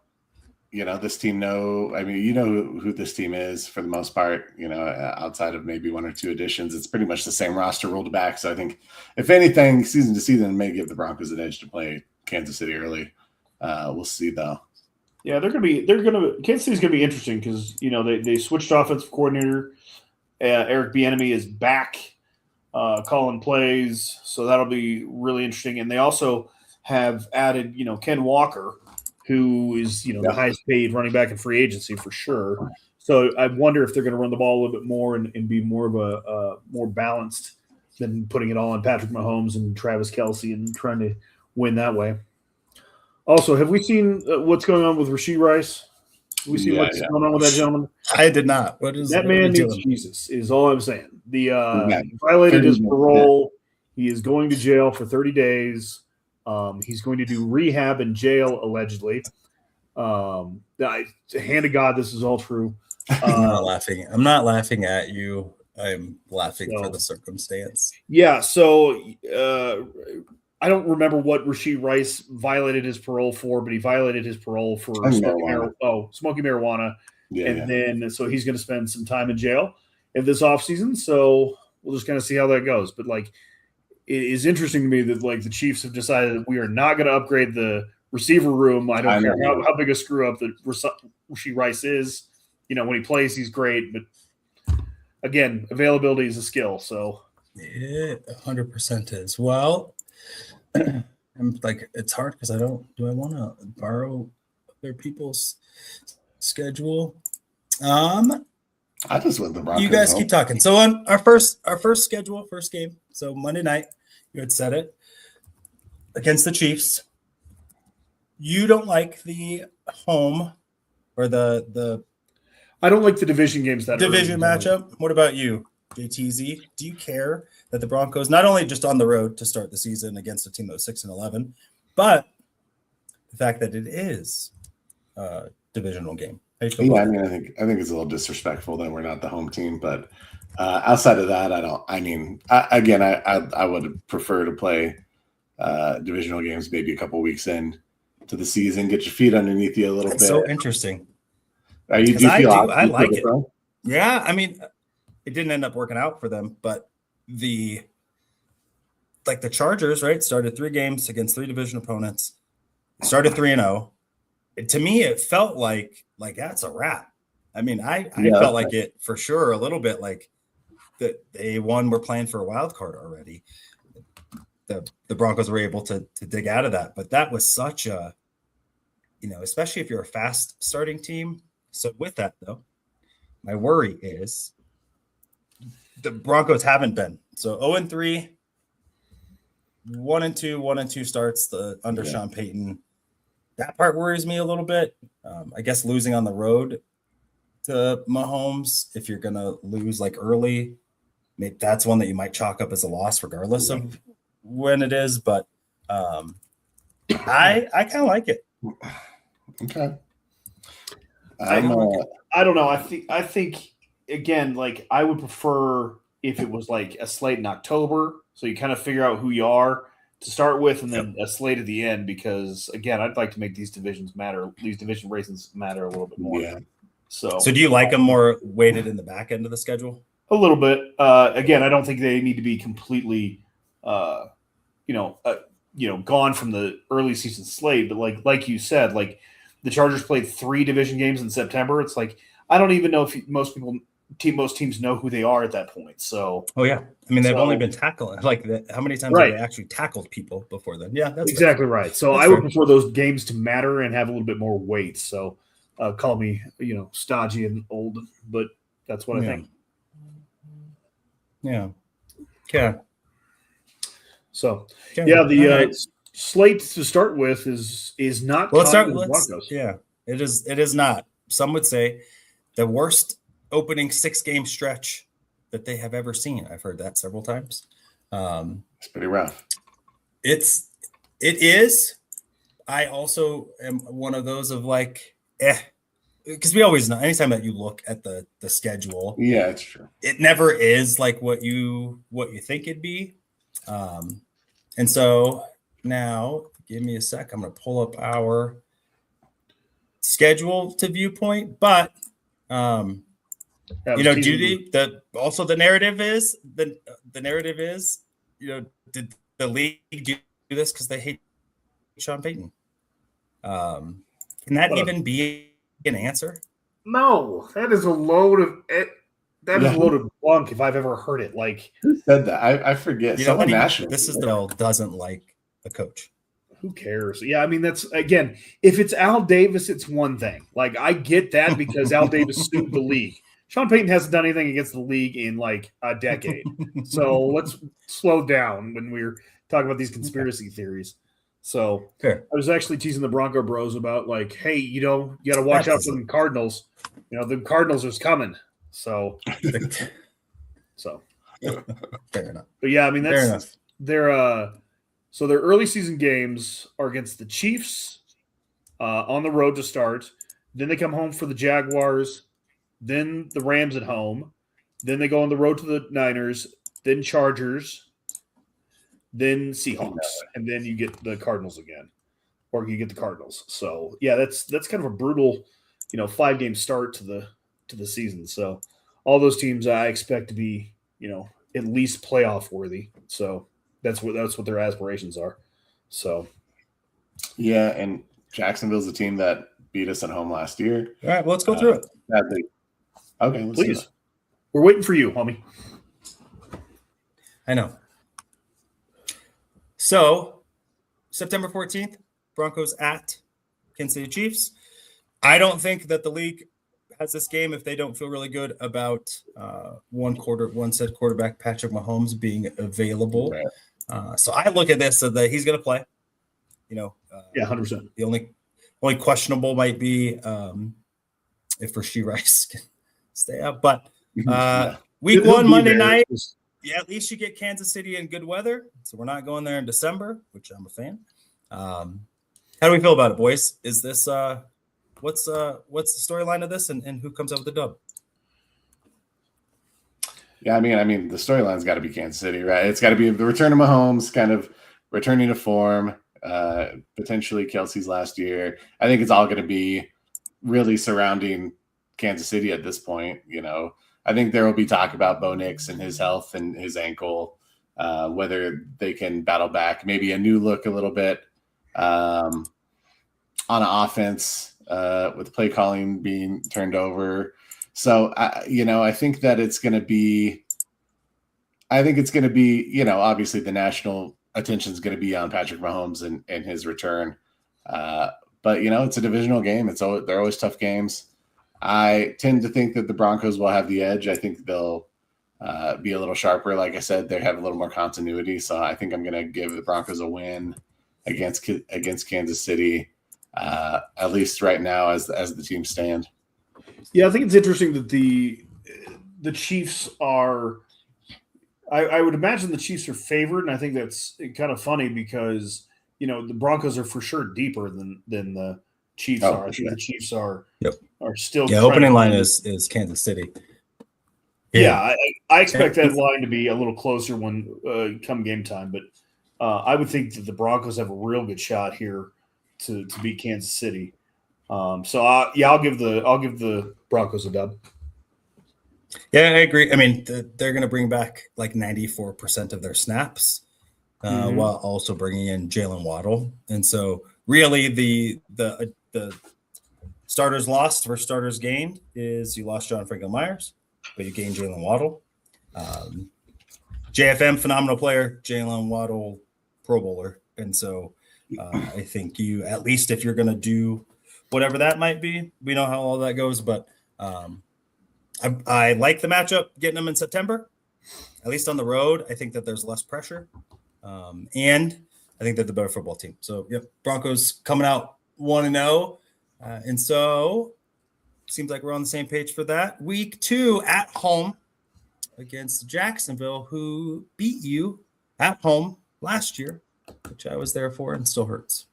this team who this team is for the most part. Outside of maybe one or two additions, it's pretty much the same roster rolled back. So I think, if anything, season to season may give the Broncos an edge to play Kansas City early. We'll see though. Yeah, Kansas City's gonna be interesting because they switched offensive coordinator. Eric Bieniemy is back, calling plays, so that'll be really interesting. And they also have added, Ken Walker, who is the highest paid running back in free agency for sure. So I wonder if they're going to run the ball a little bit more and be more of a more balanced than putting it all on Patrick Mahomes and Travis Kelce and trying to win that way. Also, have we seen what's going on with Rashee Rice? Have we seen what's going on with that gentleman? I did not. What is that man needs Jesus? Is all I'm saying. He violated his parole. He is going to jail for 30 days. He's going to do rehab in jail, allegedly. Hand of God, this is all true. I'm not laughing. I'm not laughing at you. I'm laughing for the circumstance. Yeah. So I don't remember what Rashee Rice violated his parole for, but he violated his parole for smoking marijuana. Then so he's going to spend some time in jail in this offseason. So we'll just kind of see how that goes. But it is interesting to me that the Chiefs have decided that we are not going to upgrade the receiver room. I don't care how big a screw up that Rashee Rice is. When he plays, he's great, but again, availability is a skill. So it 100% is. Well, I'm it's hard because do I want to borrow other people's schedule? I just want the Broncos. You guys keep talking. So on our first schedule, first game. So Monday night, you had said it, against the Chiefs. You don't like the home or the I don't like the division games division matchup. What about you, JTZ? Do you care that the Broncos not only just on the road to start the season against a team that was 6-11, but the fact that it is a divisional game? I think it's a little disrespectful that we're not the home team, but outside of that, I would prefer to play divisional games maybe a couple weeks in to the season, get your feet underneath you a little bit. So interesting. I like it. Yeah, it didn't end up working out for them, but the Chargers, right, started 3 games against 3 division opponents, started 3-0. To me, it felt like that's a wrap. I felt like it for sure a little bit like that they were playing for a wild card already. The Broncos were able to dig out of that, but that was such a, especially if you're a fast starting team. So with that though, my worry is the Broncos haven't been so 0-3, 1-2 starts under Sean Payton. That part worries me a little bit. I guess losing on the road to Mahomes, if you're going to lose early, maybe that's one that you might chalk up as a loss regardless of when it is. But I kind of like it. Okay. I don't know. I think again, like I would prefer if it was like a slate in October, so you kind of figure out who you are to start with, and then a slate at the end. Because again, I'd like to make these division races matter a little bit more. Yeah. So do you like them more weighted in the back end of the schedule? A little bit. Again, I don't think they need to be completely, gone from the early season slate. But like you said, like the Chargers played 3 division games in September. It's like I don't even know if most teams know who they are at that point. So, oh yeah, I mean they've only been tackling how many times have they actually tackled people before then? Yeah, that's exactly right. So I would prefer those games to matter and have a little bit more weight. So call me stodgy and old, but that's what I think. Yeah. Okay. So the slate to start with is not. Well, let's start with Broncos. Yeah, it is. It is not. Some would say the worst opening 6-game stretch that they have ever seen. I've heard that several times. It's pretty rough. It is. I also am one of those of like, because we always know anytime that you look at the schedule, yeah, it's true. It never is like what you think it'd be. And so now give me a sec. I'm going to pull up our schedule to Viewpoint, but also the narrative is the narrative is, did the league do this because they hate Sean Payton? Can that even be an answer? No, that is a load of it. That is a load of bunk if I've ever heard it. Like, who said that? I forget. Someone national. This is the doesn't like a coach. Who cares? Yeah, I mean that's again. If it's Al Davis, it's one thing. Like I get that because Al Davis sued the league. Sean Payton hasn't done anything against the league in like a decade. So let's slow down when we're talking about these conspiracy theories. So I was actually teasing the Bronco Bros about like, hey, you got to watch out for the Cardinals. The Cardinals is coming. So fair enough. But yeah, I mean that's their early season games are against the Chiefs on the road to start. Then they come home for the Jaguars, then the Rams at home, then they go on the road to the Niners, then Chargers, then Seahawks, and then you get the Cardinals again, or you get the Cardinals. So yeah, that's kind of a brutal, 5-game start to the season. So all those teams I expect to be, at least playoff worthy. So that's what their aspirations are. So yeah, and Jacksonville's a team that beat us at home last year. All right, well, let's go through it. Okay, please. We're waiting for you, homie. I know. So, September 14th, Broncos at Kansas City Chiefs. I don't think that the league has this game if they don't feel really good about one set quarterback Patrick Mahomes being available. Right. So I look at this so that he's going to play. 100%. The only questionable might be if Rashee Rice can stay up. But week 1 Monday night, at least you get Kansas City in good weather. So we're not going there in December, which I'm a fan. How do we feel about it, boys? Is this what's the storyline of this, and who comes up with the dub? Yeah, I mean, the storyline's got to be Kansas City, right? It's got to be the return of Mahomes, kind of returning to form, potentially Kelsey's last year. I think it's all going to be really surrounding Kansas City at this point. I think there will be talk about Bo Nix and his health and his ankle, whether they can battle back, maybe a new look a little bit on offense with play calling being turned over. So, I think that it's going to be, obviously the national attention is going to be on Patrick Mahomes and his return. But, it's a divisional game. They're always tough games. I tend to think that the Broncos will have the edge. I think they'll be a little sharper. Like I said, they have a little more continuity. So I think I'm going to give the Broncos a win against Kansas City, at least right now as the teams stand. Yeah, I think it's interesting that the Chiefs are – I would imagine the Chiefs are favored, and I think that's kind of funny because the Broncos are for sure deeper than the Chiefs Oh, are. I think sure. the Chiefs are Yep. still. Yeah, opening line is Kansas City. Yeah, I expect that line to be a little closer when come game time, but I would think that the Broncos have a real good shot here to beat Kansas City. I'll give the Broncos a dub. Yeah, I agree. I mean, they're going to bring back like 94% of their snaps, while also bringing in Jalen Waddle, and so really the starters lost versus starters gained is you lost John Franklin Myers, but you gained Jalen Waddle. JFM, phenomenal player. Jalen Waddle, Pro Bowler. And so I think you, at least if you're going to do whatever that might be, we know how all that goes. But I like the matchup, getting them in September, at least on the road. I think that there's less pressure. And I think they're the better football team. So, yep, Broncos coming out 1-0. And so seems like we're on the same page for that. Week 2 at home against Jacksonville, who beat you at home last year, which I was there for and still hurts.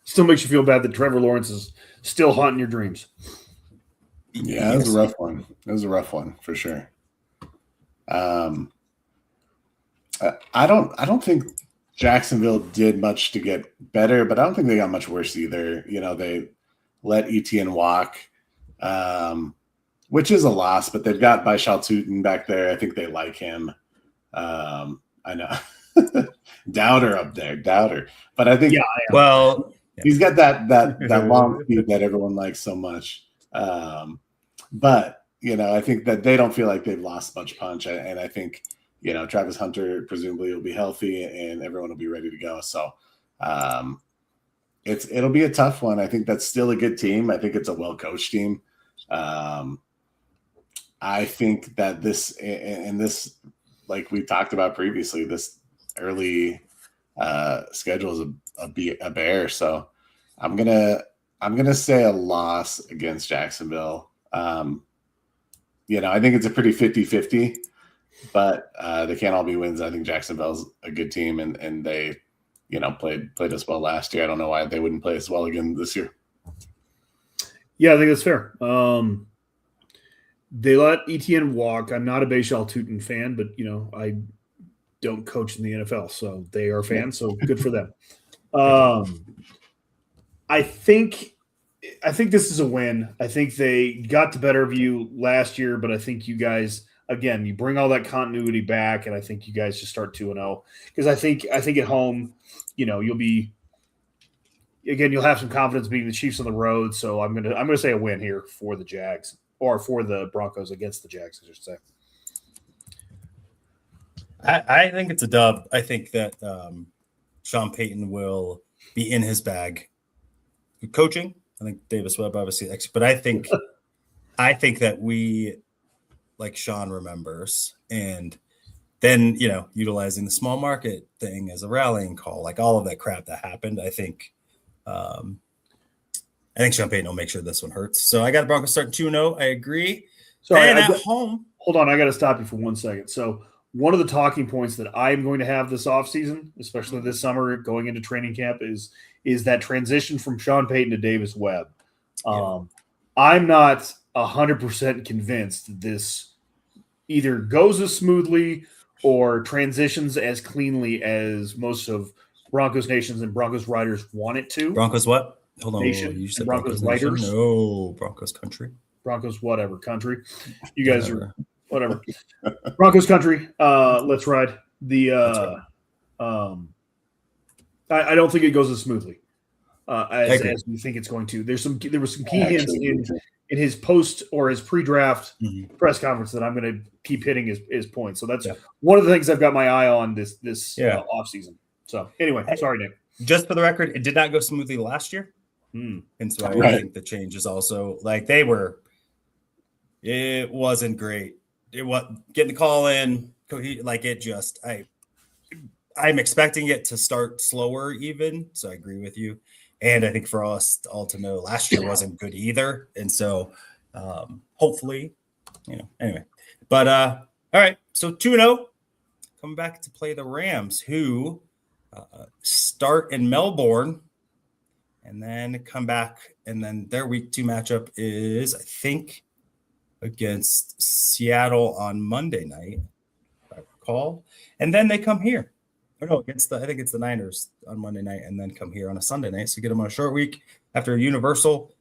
Still makes you feel bad that Trevor Lawrence is still haunting your dreams. Yeah, it was a rough one. It was a rough one for sure. I don't think Jacksonville did much to get better, but I don't think they got much worse either. They let Etienne walk, which is a loss, but they've got Baishal Tootin back there. I think they like him. I know. Doubter up there, doubter. But I think he's got that long feet that everyone likes so much. But I think that they don't feel like they've lost much punch, and I think Travis Hunter presumably will be healthy and everyone will be ready to go. So it'll be a tough one. I think that's still a good team. I think it's a well-coached team. I think that this, like we talked about previously, this early schedule is a bear. So I'm gonna say a loss against Jacksonville. I think it's a pretty 50-50, but they can't all be wins. I think Jacksonville's a good team, and they played us well last year. I don't know why they wouldn't play us well again this year. Yeah, I think that's fair. They let Etienne walk. I'm not a Baishal Tootin fan, but I don't coach in the NFL, so they are fans. So good for them. I think this is a win. I think they got the better of you last year, but I think you guys, again, you bring all that continuity back, and I think you guys just start 2-0 because I think at home, you'll be. Again, you'll have some confidence beating the Chiefs on the road, so I'm gonna say a win here for the Jags. Or for the Broncos against the Jags, I should say. I think it's a dub. I think that Sean Payton will be in his bag. Coaching, I think Davis Webb obviously, but I think that we, like Sean remembers, and then utilizing the small market thing as a rallying call, like all of that crap that happened. I think Sean Payton will make sure this one hurts. So I got the Broncos starting 2-0. I agree. Sorry, and at home. Hold on, I got to stop you for 1 second. So one of the talking points that I'm going to have this offseason, especially this summer going into training camp, is that transition from Sean Payton to Davis Webb. I'm not 100% convinced that this either goes as smoothly or transitions as cleanly as most of Broncos Nations and Broncos writers want it to. Broncos what? Hold on. Nation, You said Broncos Nation? writers. No, Broncos country. Broncos whatever country. You guys are whatever. Broncos country. Let's ride. I don't think it goes as smoothly as we think it's going to. There were some key hints in his post or his pre-draft press conference that I'm going to keep hitting his points. So that's one of the things I've got my eye on this offseason. So anyway, sorry, Nick. Just for the record, it did not go smoothly last year. And so I think the change is also like it wasn't great. It was getting the call in, like it just, I'm expecting it to start slower even. So I agree with you. And I think for us all to know last year wasn't good either. And so hopefully, anyway, but all right. So 2-0 coming back to play the Rams, who start in Melbourne, and then come back. And then their week 2 matchup is, I think, against Seattle on Monday night, if I recall. And then they come here. Or no, I think it's the Niners on Monday night, and then come here on a Sunday night. So get them on a short week after a International.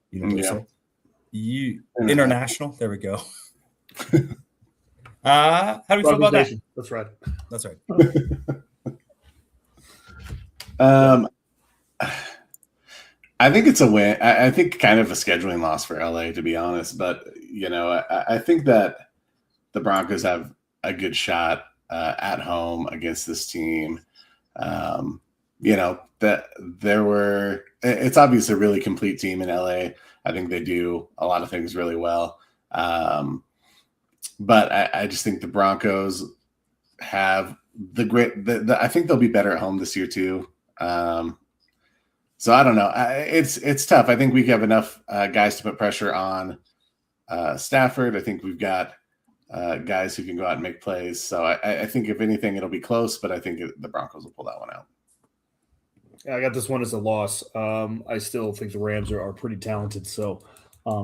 There we go. How do we feel about that? That's right. That's right. I think it's a win. I think kind of a scheduling loss for LA, to be honest. But, I think that the Broncos have a good shot at home against this team. It's obviously a really complete team in LA. I think they do a lot of things really well. But I just think the Broncos have I think they'll be better at home this year too. So I don't know. It's tough. I think we have enough guys to put pressure on Stafford. I think we've got guys who can go out and make plays. So I think if anything, it'll be close, but I think the Broncos will pull that one out. I got this one as a loss. I still think the Rams are pretty talented. So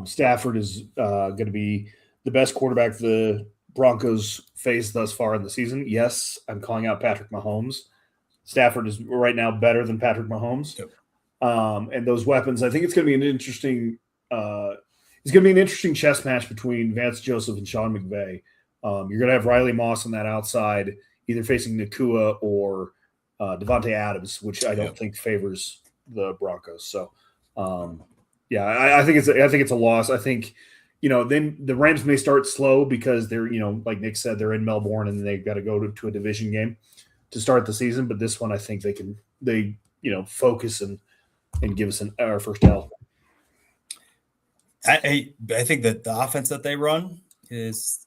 Stafford is going to be the best quarterback the Broncos faced thus far in the season. Yes, I'm calling out Patrick Mahomes. Stafford is right now better than Patrick Mahomes. Yep. And those weapons, I think it's going to be an interesting it's going to be an interesting chess match between Vance Joseph and Sean McVay. You're going to have Riley Moss on that outside, either facing Nakua or Devontae Adams, which I don't think favors the Broncos. So, I think it's a loss. I think, then the Rams may start slow because they're, like Nick said, they're in Melbourne and they've got to go to a division game to start the season. But this one, I think they focus and give us our first L. I think that the offense that they run is,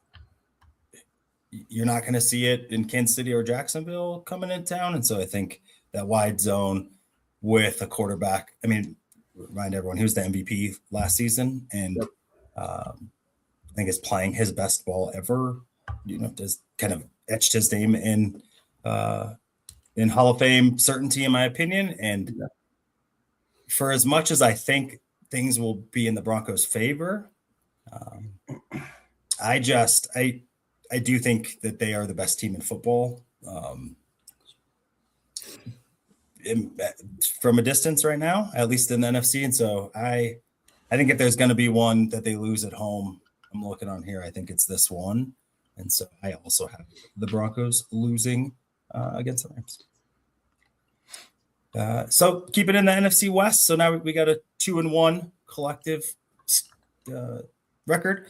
you're not going to see it in Kansas City or Jacksonville coming in town. And so I think that wide zone with a quarterback, remind everyone, he was the MVP last season, and I think is playing his best ball ever, just kind of etched his name in Hall of Fame certainty, in my opinion. And for as much as I think things will be in the Broncos' favor, I do think that they are the best team in football from a distance right now, at least in the NFC. And so I think if there's going to be one that they lose at home, I'm looking on here, I think it's this one. And so I also have the Broncos losing against the Rams. So keep it in the NFC West. So now we got a 2-1 collective record.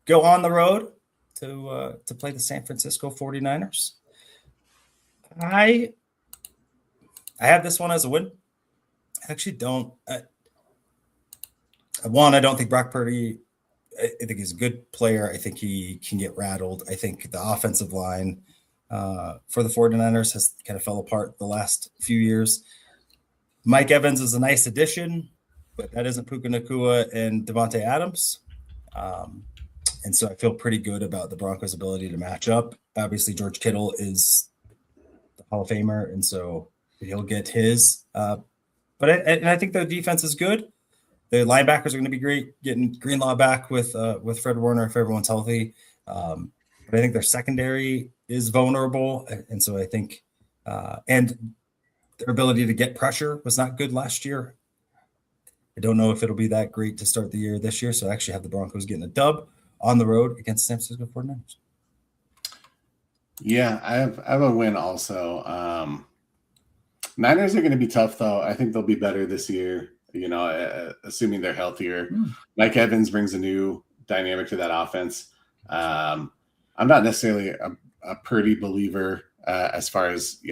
Go on the road to play the San Francisco 49ers. I have this one as a win. I actually don't. I don't think Brock Purdy, I think he's a good player. I think he can get rattled. I think the offensive line for the 49ers has kind of fell apart the last few years. Mike Evans is a nice addition, but that isn't Puka Nacua and Devontae Adams. And so I feel pretty good about the Broncos' ability to match up. Obviously, George Kittle is the Hall of Famer, and so he'll get his. But I think the defense is good. The linebackers are going to be great. Getting Greenlaw back with Fred Warner if everyone's healthy. But I think their secondary is vulnerable, and so I think and their ability to get pressure was not good last year. I don't know if it'll be that great to start the year this year. So I actually have the Broncos getting a dub on the road against San Francisco 49ers. Yeah, I have a win also. Niners are going to be tough, though. I think they'll be better this year, assuming they're healthier. Mike Evans brings a new dynamic to that offense. I'm not necessarily a Purdy believer as far as,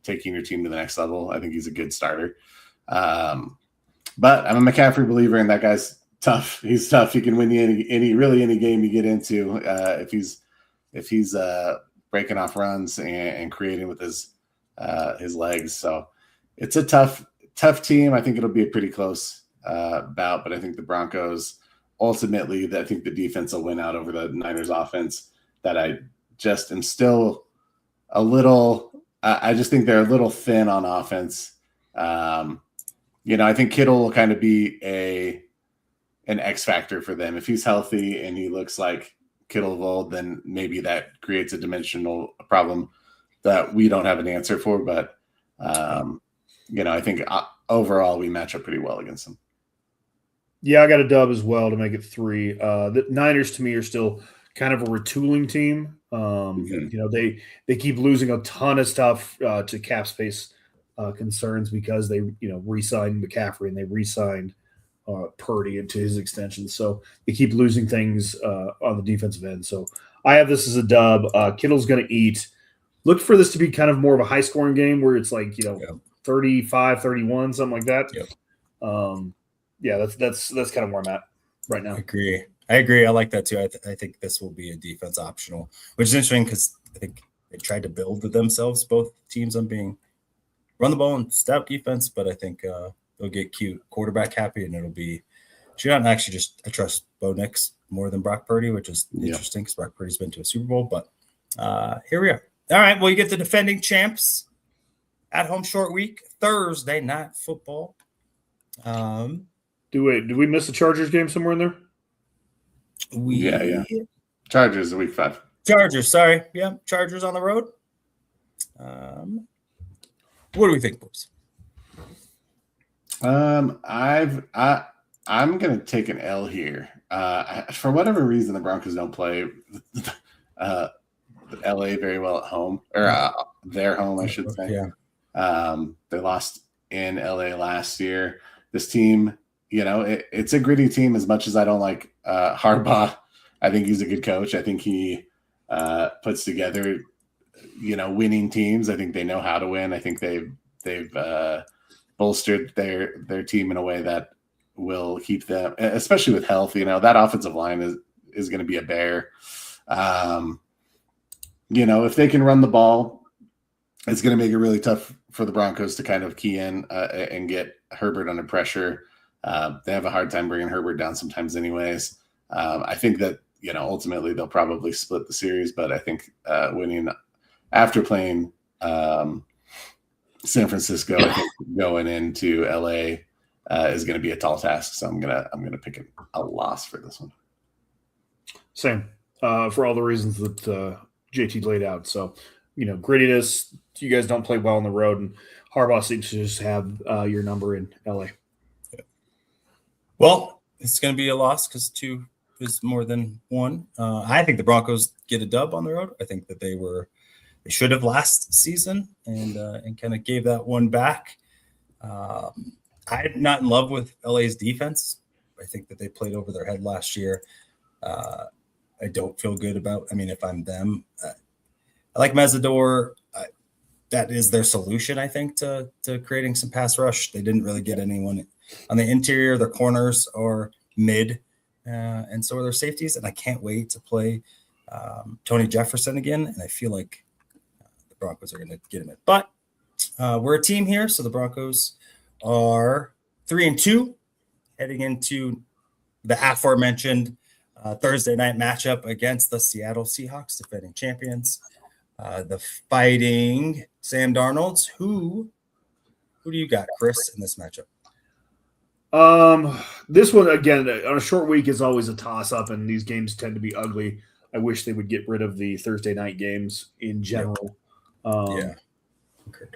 taking your team to the next level. I think he's a good starter. But I'm a McCaffrey believer, and that guy's tough. He's tough. He can win you any game you get into if he's breaking off runs and creating with his legs. So it's a tough team. I think it'll be a pretty close bout, but I think the Broncos ultimately, I think the defense will win out over the Niners offense. That I just am still a little I just think they're a little thin on offense. I think Kittle will kind of be an X factor for them. If he's healthy and he looks like Kittle of old, then maybe that creates a dimensional problem that we don't have an answer for. But, I think overall we match up pretty well against them. Yeah, I got a dub as well to make it 3. The Niners to me are still kind of a retooling team. They keep losing a ton of stuff to cap space concerns because they re-signed McCaffrey and they re-signed Purdy into his extension. So they keep losing things on the defensive end. So I have this as a dub. Kittle's going to eat. Look for this to be kind of more of a high-scoring game where it's like 35, 31, something like that. Yep. That's kind of where I'm at right now. I agree. I like that too. I think this will be a defense optional, which is interesting because I think they tried to build themselves, both teams, on being run the ball and stout defense, but I think they'll get cute quarterback happy and it'll be shootout. Actually, I trust Bo Nix more than Brock Purdy, which is interesting because Brock Purdy's been to a Super Bowl. But here we are. All right, well, you get the defending champs at home short week, Thursday night football. Do we miss the Chargers game somewhere in there? Yeah. Chargers week 5. Chargers, sorry. Yeah, Chargers on the road. What do we think, boys? I'm gonna take an L here. For whatever reason, the Broncos don't play LA very well at home, or their home, I should say. Yeah. They lost in LA last year. This team, it's a gritty team. As much as I don't like Harbaugh, I think he's a good coach. I think he puts together, winning teams. I think they know how to win. I think they've bolstered their team in a way that will keep them, especially with health. That offensive line is going to be a bear. If they can run the ball, it's going to make it really tough for the Broncos to kind of key in and get Herbert under pressure. They have a hard time bringing Herbert down sometimes anyways. I think that, ultimately they'll probably split the series, but I think winning after playing San Francisco, I think going into LA is going to be a tall task. So I'm gonna pick a loss for this one. Same for all the reasons that JT laid out. So, grittiness, you guys don't play well on the road, and Harbaugh seems to just have your number in LA. Well, it's going to be a loss because 2 is more than 1. I think the Broncos get a dub on the road. I think that they should have last season and kind of gave that one back. I'm not in love with LA's defense. I think that they played over their head last year. I don't feel good about. If I'm them, I like Mesidor. That is their solution, I think, to creating some pass rush. They didn't really get anyone on the interior. Their corners are mid, and so are their safeties. And I can't wait to play Tony Jefferson again. And I feel like the Broncos are going to get him in. But we're a team here, so the Broncos are 3-2, heading into the aforementioned Thursday night matchup against the Seattle Seahawks, defending champions. The Fighting Sam Darnolds. Who do you got, Chris, in this matchup? This one, again, on a short week is always a toss-up, and these games tend to be ugly. I wish they would get rid of the Thursday night games in general. Okay.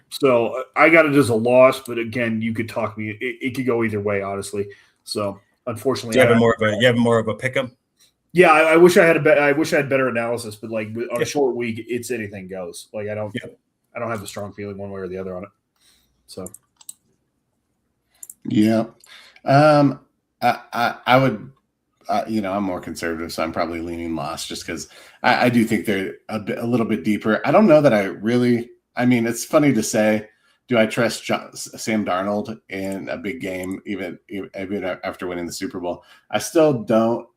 So I got it as a loss, but again, you could talk me. It could go either way, honestly. So unfortunately, you have more of a pick 'em. Yeah, I wish I had I wish I had better analysis, but like on a short week, it's anything goes. Like I don't have a strong feeling one way or the other on it. So yeah, I would. I'm more conservative, so I'm probably leaning loss just because I do think they're a little bit deeper. I don't know that I really. It's funny to say, do I trust Sam Darnold in a big game, even after winning the Super Bowl? I still don't.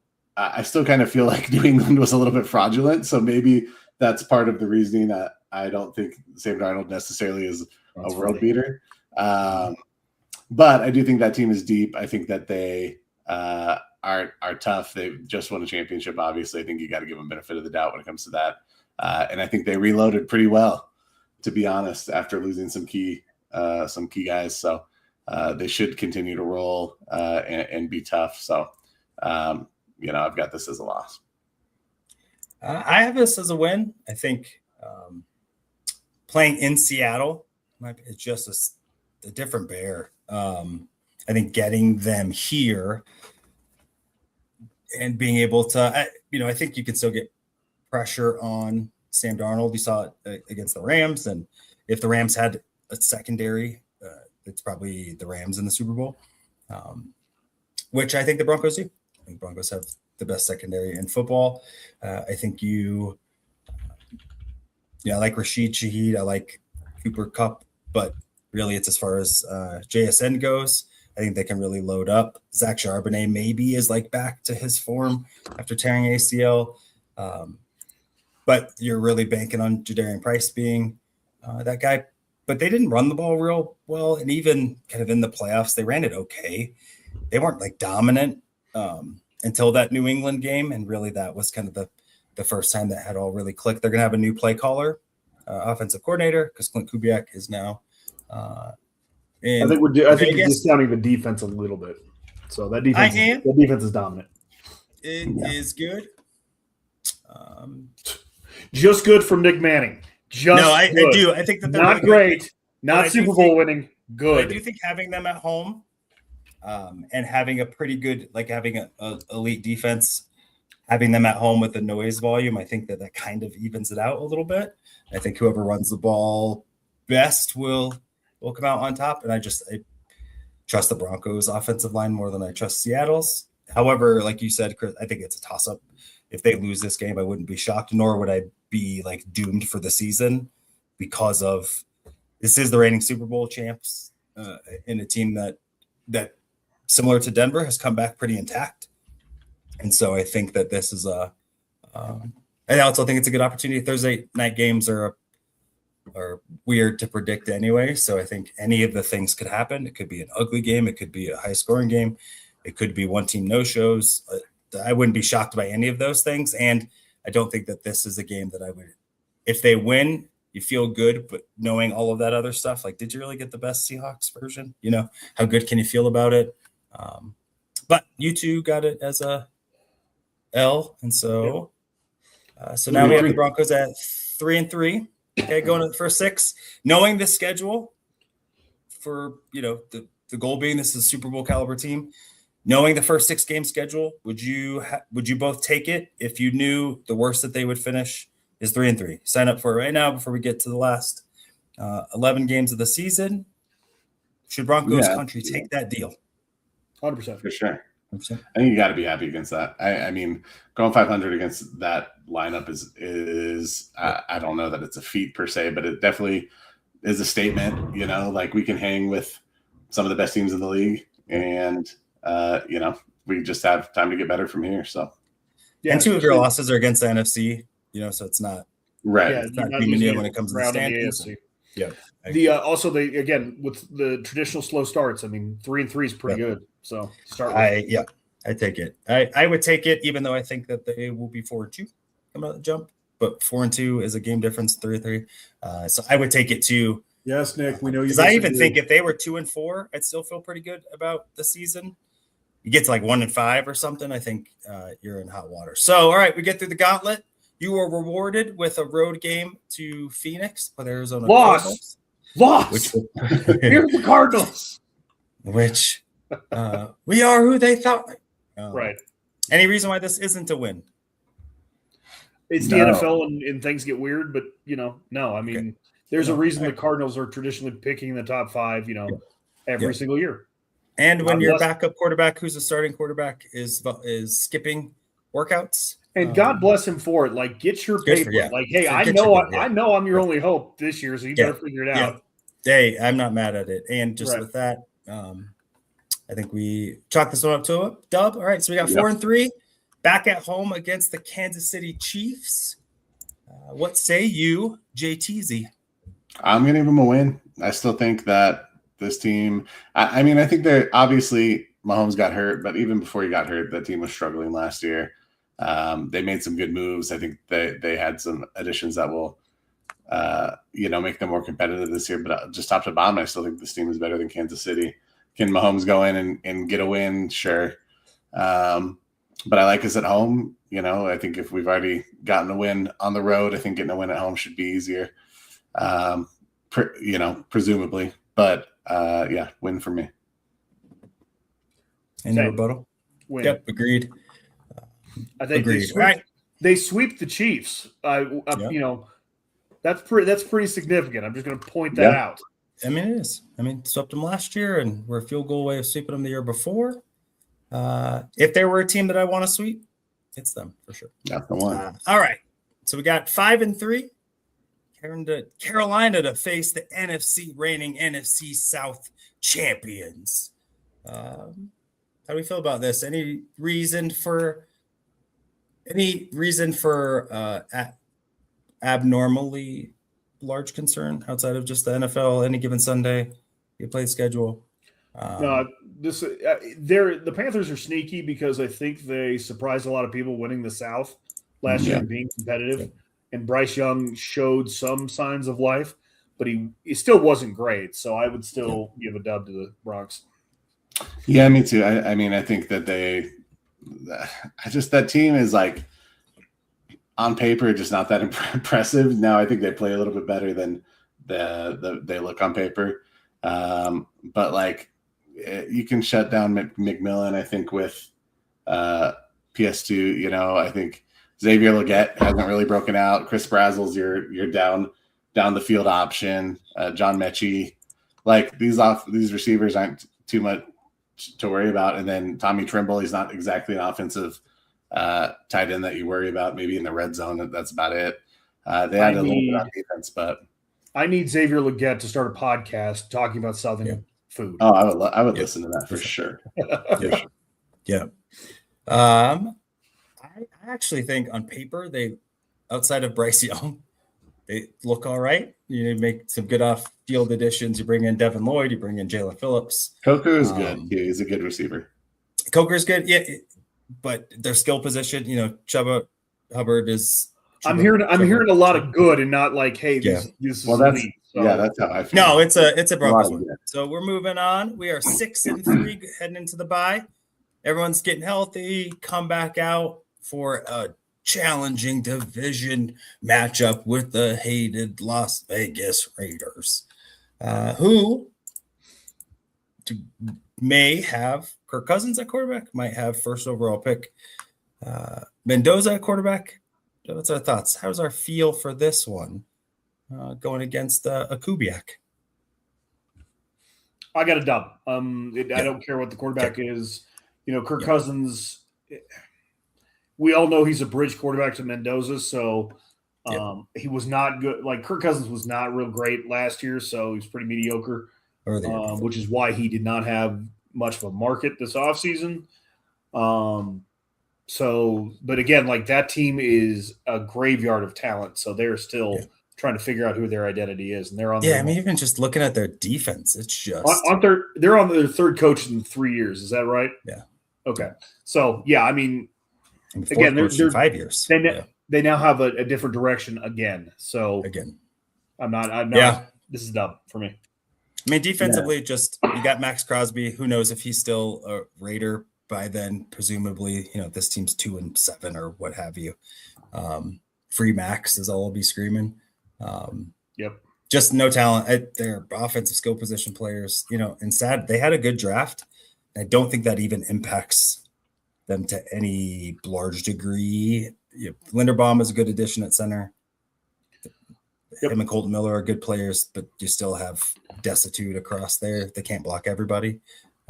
I still kind of feel like New England was a little bit fraudulent, so maybe that's part of the reasoning that I don't think Sam Darnold necessarily is a world beater. But I do think that team is deep. I think that they are tough. They just won a championship, obviously. I think you got to give them benefit of the doubt when it comes to that. And I think they reloaded pretty well. to be honest, after losing some key guys. So they should continue to roll and be tough. So, I've got this as a loss. I have this as a win. I think playing in Seattle it's just a different bear. I think getting them here and being able to, I think you can still get pressure on Sam Darnold. You saw it against the Rams, and if the Rams had a secondary, it's probably the Rams in the Super Bowl, which I think the Broncos do. I think Broncos have the best secondary in football. I think I like Rashid Shaheed. I like Cooper Kupp, but really it's as far as JSN goes. I think they can really load up. Zach Charbonnet maybe is like back to his form after tearing ACL. But you're really banking on Jadarian Price being that guy. But they didn't run the ball real well. And even kind of in the playoffs, they ran it okay. They weren't like dominant until that New England game. And really that was kind of the first time that had all really clicked. They're going to have a new play caller, offensive coordinator, because Clint Kubiak is now I think you're discounting the defense a little bit. So that defense is dominant. It is good. Just good from Nick Manning. I do. I think that they're not great, not Super Bowl winning. Good. I do think having them at home and having a pretty good, like having a elite defense, having them at home with the noise volume, I think that kind of evens it out a little bit. I think whoever runs the ball best will come out on top. And I trust the Broncos offensive line more than I trust Seattle's. However, like you said, Chris, I think it's a toss-up. If they lose this game, I wouldn't be shocked, nor would I be like doomed for the season, because of this is the reigning Super Bowl champs in a team that similar to Denver has come back pretty intact. And so I think that this is I also think it's a good opportunity. Thursday night games are weird to predict anyway. So I think any of the things could happen. It could be an ugly game. It could be a high scoring game. It could be one team no-shows. I wouldn't be shocked by any of those things. And I don't think that this is a game that I would, if they win, you feel good, but knowing all of that other stuff, like, did you really get the best Seahawks version? How good can you feel about it? But you two got it as a L. And so, now we have the Broncos at 3-3. Okay. Going to the first 6, knowing the schedule for, the goal being this is a Super Bowl caliber team. Knowing the first 6 game schedule, would you both take it if you knew the worst that they would finish is 3-3? Sign up for it right now before we get to the last 11 games of the season. Should Broncos country take that deal? 100%. For sure. 100%. I think you got to be happy against that. I mean, going 500 against that lineup is I don't know that it's a feat per se, but it definitely is a statement. Like, we can hang with some of the best teams in the league, and we just have time to get better from here. So, and 2 of your losses are against the NFC, so it's not right. Yeah, it's not human when it comes to the standings. Yeah. Also again with the traditional slow starts. I mean, 3-3 is pretty good. So start. I take it. I would take it, even though I think that they will be 4-2 coming out the jump. But 4-2 is a game difference. 3-3. So I would take it too. Yes, Nick. We know you. Because I even think if they were 2-4, I'd still feel pretty good about the season. You get to like 1-5 or something, I think you're in hot water. So, all right, we get through the gauntlet. You were rewarded with a road game to Phoenix with Arizona. Loss. Here's the Cardinals. Which we are who they thought. Right. Any reason why this isn't a win? It's the NFL and things get weird, but no. I mean, there's a reason the Cardinals are traditionally picking the top 5, every single year. And when your backup quarterback, who's a starting quarterback, is skipping workouts. And God bless him for it. Like, get your paper. Like, hey, I know I'm your only hope this year, so you better figure it out. Hey, I'm not mad at it. And just with that, I think we chalk this one up to a dub. All right, so we got 4-3 back at home against the Kansas City Chiefs. What say you, JTZ? I'm going to give them a win. I still think that this team, I mean, I think they're obviously Mahomes got hurt, but even before he got hurt, that team was struggling last year. They made some good moves. I think they had some additions that will make them more competitive this year. But just top to bottom, I still think this team is better than Kansas City. Can Mahomes go in and get a win? Sure. But I like us at home. I think if we've already gotten a win on the road, I think getting a win at home should be easier. Presumably. But win for me. Any rebuttal? Win. Yep, agreed. I think agreed. They sweep the Chiefs. That's pretty significant. I'm just going to point that out. I mean, it is. Swept them last year, and we're a field goal away of sweeping them the year before. If there were a team that I want to sweep, it's them for sure. That's the one. All right. So we got 5-3. Carolina to face the reigning NFC South champions. How do we feel about this? Any reason for abnormally large concern outside of just the NFL? Any given Sunday, you play schedule. No, the Panthers are sneaky because I think they surprised a lot of people winning the South last year and being competitive. And Bryce Young showed some signs of life, but he still wasn't great. So I would still give a dub to the Bronx. Yeah, me too. I think that that team is like on paper just not that impressive. Now I think they play a little bit better than they look on paper. But like you can shut down McMillan, I think, with PS2. I think Xavier Legette hasn't really broken out. Chris Brazel's your down the field option. John Mechie, like these receivers aren't too much to worry about. And then Tommy Trimble, he's not exactly an offensive tight end that you worry about. Maybe in the red zone, that's about it. They had a little bit on defense, but I need Xavier Legette to start a podcast talking about Southern food. Oh, I would listen to that for sure. Yeah. I actually think on paper outside of Bryce Young, they look all right. You make some good off-field additions. You bring in Devin Lloyd. You bring in Jalen Phillips. Coker is good. Yeah, he's a good receiver. Coker's good. Yeah, but their skill position, Chuba Hubbard is. I'm hearing a lot of good and not like, hey, this is elite. So. Yeah, that's how I feel. No, it's a Broncos win. So we're moving on. We are 6-3 heading into the bye. Everyone's getting healthy. Come back out for a challenging division matchup with the hated Las Vegas Raiders, who may have Kirk Cousins at quarterback, might have first overall pick Mendoza at quarterback. What's our thoughts? How's our feel for this one going against a Kubiak? I got a dub. I don't care what the quarterback is. Kirk Cousins, we all know he's a bridge quarterback to Mendoza, so he was not good. Like Kirk Cousins was not real great last year, so he's pretty mediocre, which is why he did not have much of a market this offseason. But again, like that team is a graveyard of talent, so they're still trying to figure out who their identity is, and they're on. Yeah, even just looking at their defense, it's just they're on their third coach in 3 years. Is that right? Yeah. Okay. So again, they're 5 years. They now have a different direction again. So I'm not. Yeah. This is dumb for me. Defensively, just you got Max Crosby. Who knows if he's still a Raider by then? Presumably, this team's 2-7 or what have you. Free Max is all I'll be screaming. Just no talent. Their offensive skill position players. And sad they had a good draft. I don't think that even impacts them to any large degree. Linderbaum is a good addition at center. Him and Colton Miller are good players, but you still have destitute across there. They can't block everybody.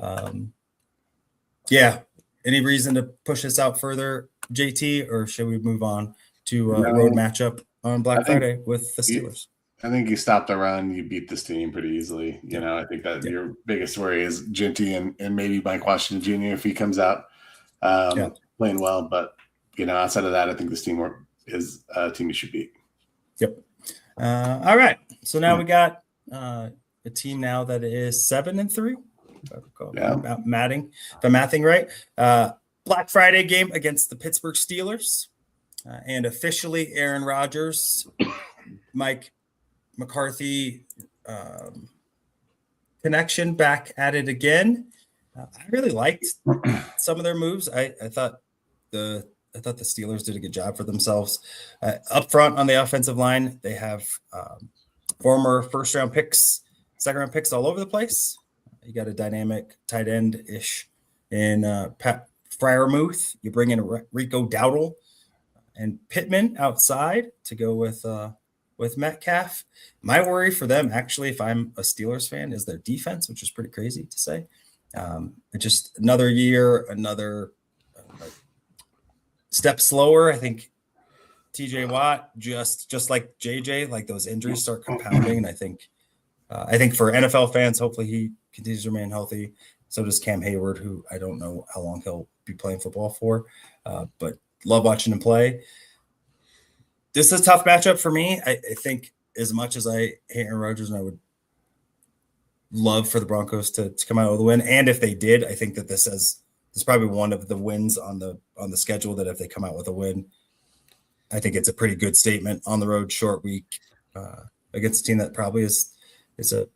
Any reason to push this out further, JT, or should we move on to a road matchup on Black Friday with the Steelers? I think you stop the run, you beat this team pretty easily. I think that your biggest worry is Ginty and maybe Mike Washington Jr. if he comes out playing well. But, outside of that, I think this team is a team you should beat. Yep. All right. So now we got a team now that is 7-3. If I'm mathing right. Black Friday game against the Pittsburgh Steelers. And officially Aaron Rodgers. Mike, McCarthy connection back at it again. I really liked some of their moves. I thought the Steelers did a good job for themselves. Up front on the offensive line, they have former first-round picks, second-round picks all over the place. You got a dynamic tight end-ish in Pat Freiermuth. You bring in Rico Dowdle and Pittman outside to go with Metcalf. My worry for them, actually, if I'm a Steelers fan, is their defense, which is pretty crazy to say. Just another year, another step slower. I think TJ Watt, just like JJ, like those injuries start compounding. And I think for NFL fans, hopefully he continues to remain healthy. So does Cam Hayward, who I don't know how long he'll be playing football for, but love watching him play. This is a tough matchup for me. I think as much as I hate Aaron Rodgers, and I would love for the Broncos to come out with a win. And if they did, I think that this is probably one of the wins on the schedule that if they come out with a win, I think it's a pretty good statement on the road, short week against a team that probably is a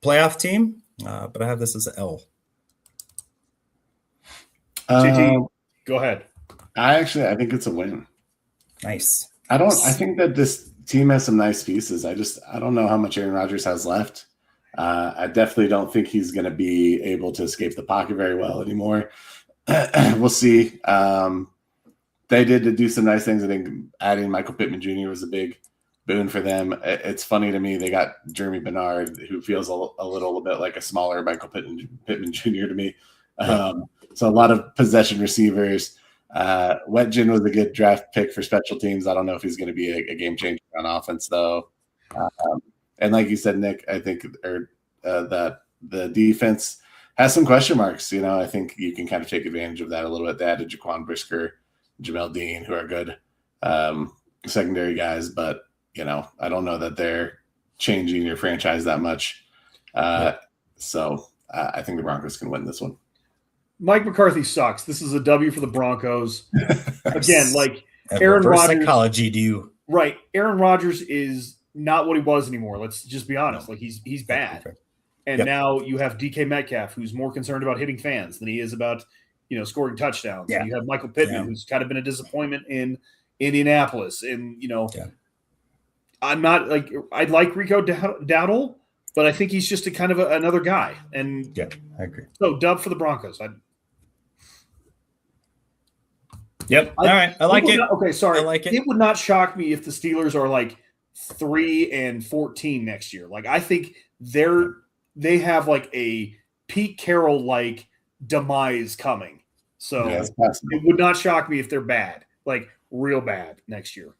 playoff team. But I have this as an L. JT, go ahead. I think it's a win. Nice. I think that this team has some nice pieces. I don't know how much Aaron Rodgers has left. I definitely don't think he's going to be able to escape the pocket very well anymore. We'll see. They did do some nice things. I think adding Michael Pittman Jr. was a big boon for them. It's funny to me. They got Jeremy Bernard, who feels a little bit like a smaller Michael Pittman Jr. to me. So a lot of possession receivers. Wetjen was a good draft pick for special teams. I don't know if he's going to be a game changer on offense, though. And like you said, Nick, I think that the defense has some question marks. I think you can kind of take advantage of that a little bit. They added Jaquan Brisker, Jamel Dean, who are good secondary guys, but I don't know that they're changing your franchise that much. So I think the Broncos can win this one. Mike McCarthy sucks. This is a W for the Broncos. Again, like Aaron Reverse Rodgers. Psychology, do you? Right. Aaron Rodgers is not what he was anymore. Let's just be honest. Like he's bad. Okay. And now you have DK Metcalf, who's more concerned about hitting fans than he is about, scoring touchdowns. Yeah. And you have Michael Pittman, who's kind of been a disappointment in Indianapolis. And, I'm not like – I'd like Rico Dowdle, but I think he's just a kind of another guy. And I agree. So, dub for the Broncos. Yep. All right. I like it. Okay, sorry. I like it. It would not shock me if the Steelers are like 3-14 next year. Like I think they have like a Pete Carroll like demise coming. So it would not shock me if they're bad, like real bad next year.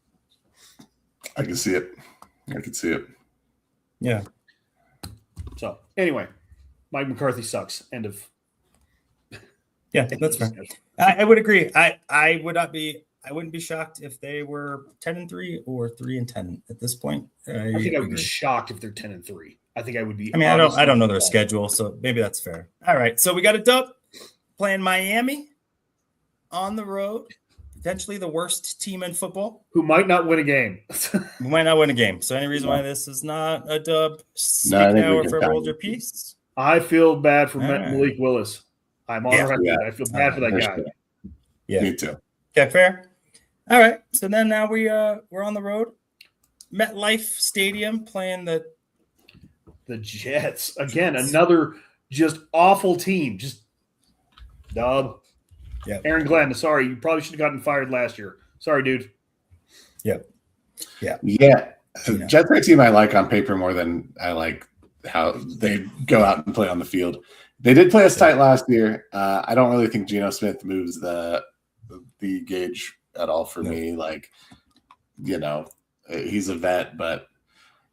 I can see it. Yeah. So anyway, Mike McCarthy sucks. End of. Yeah, that's fair. I would agree. I wouldn't be shocked if they were 10-3 or 3-10 at this point. I think I would be shocked if they're 10-3. I think I would be. I mean, I don't know their schedule, so maybe that's fair. All right, so we got a dub playing Miami on the road, potentially the worst team in football, who might not win a game. Who might not win a game. So any reason why this is not a dub? Speak now or forever hold your peace. I feel bad for Malik Willis. I'm on record. I feel bad for that guy. Sure. Yeah, me too. Okay, fair. All right, so then now we're on the road, MetLife Stadium, playing the Jets again. Another just awful team. Just dub. Yeah, Aaron Glenn. Sorry, you probably should have gotten fired last year. Sorry, dude. Yep. Yeah. Jets are a team I like on paper more than I like how they go out and play on the field. They did play us tight last year. I don't really think Geno Smith moves the gauge at all for me. Like, he's a vet, but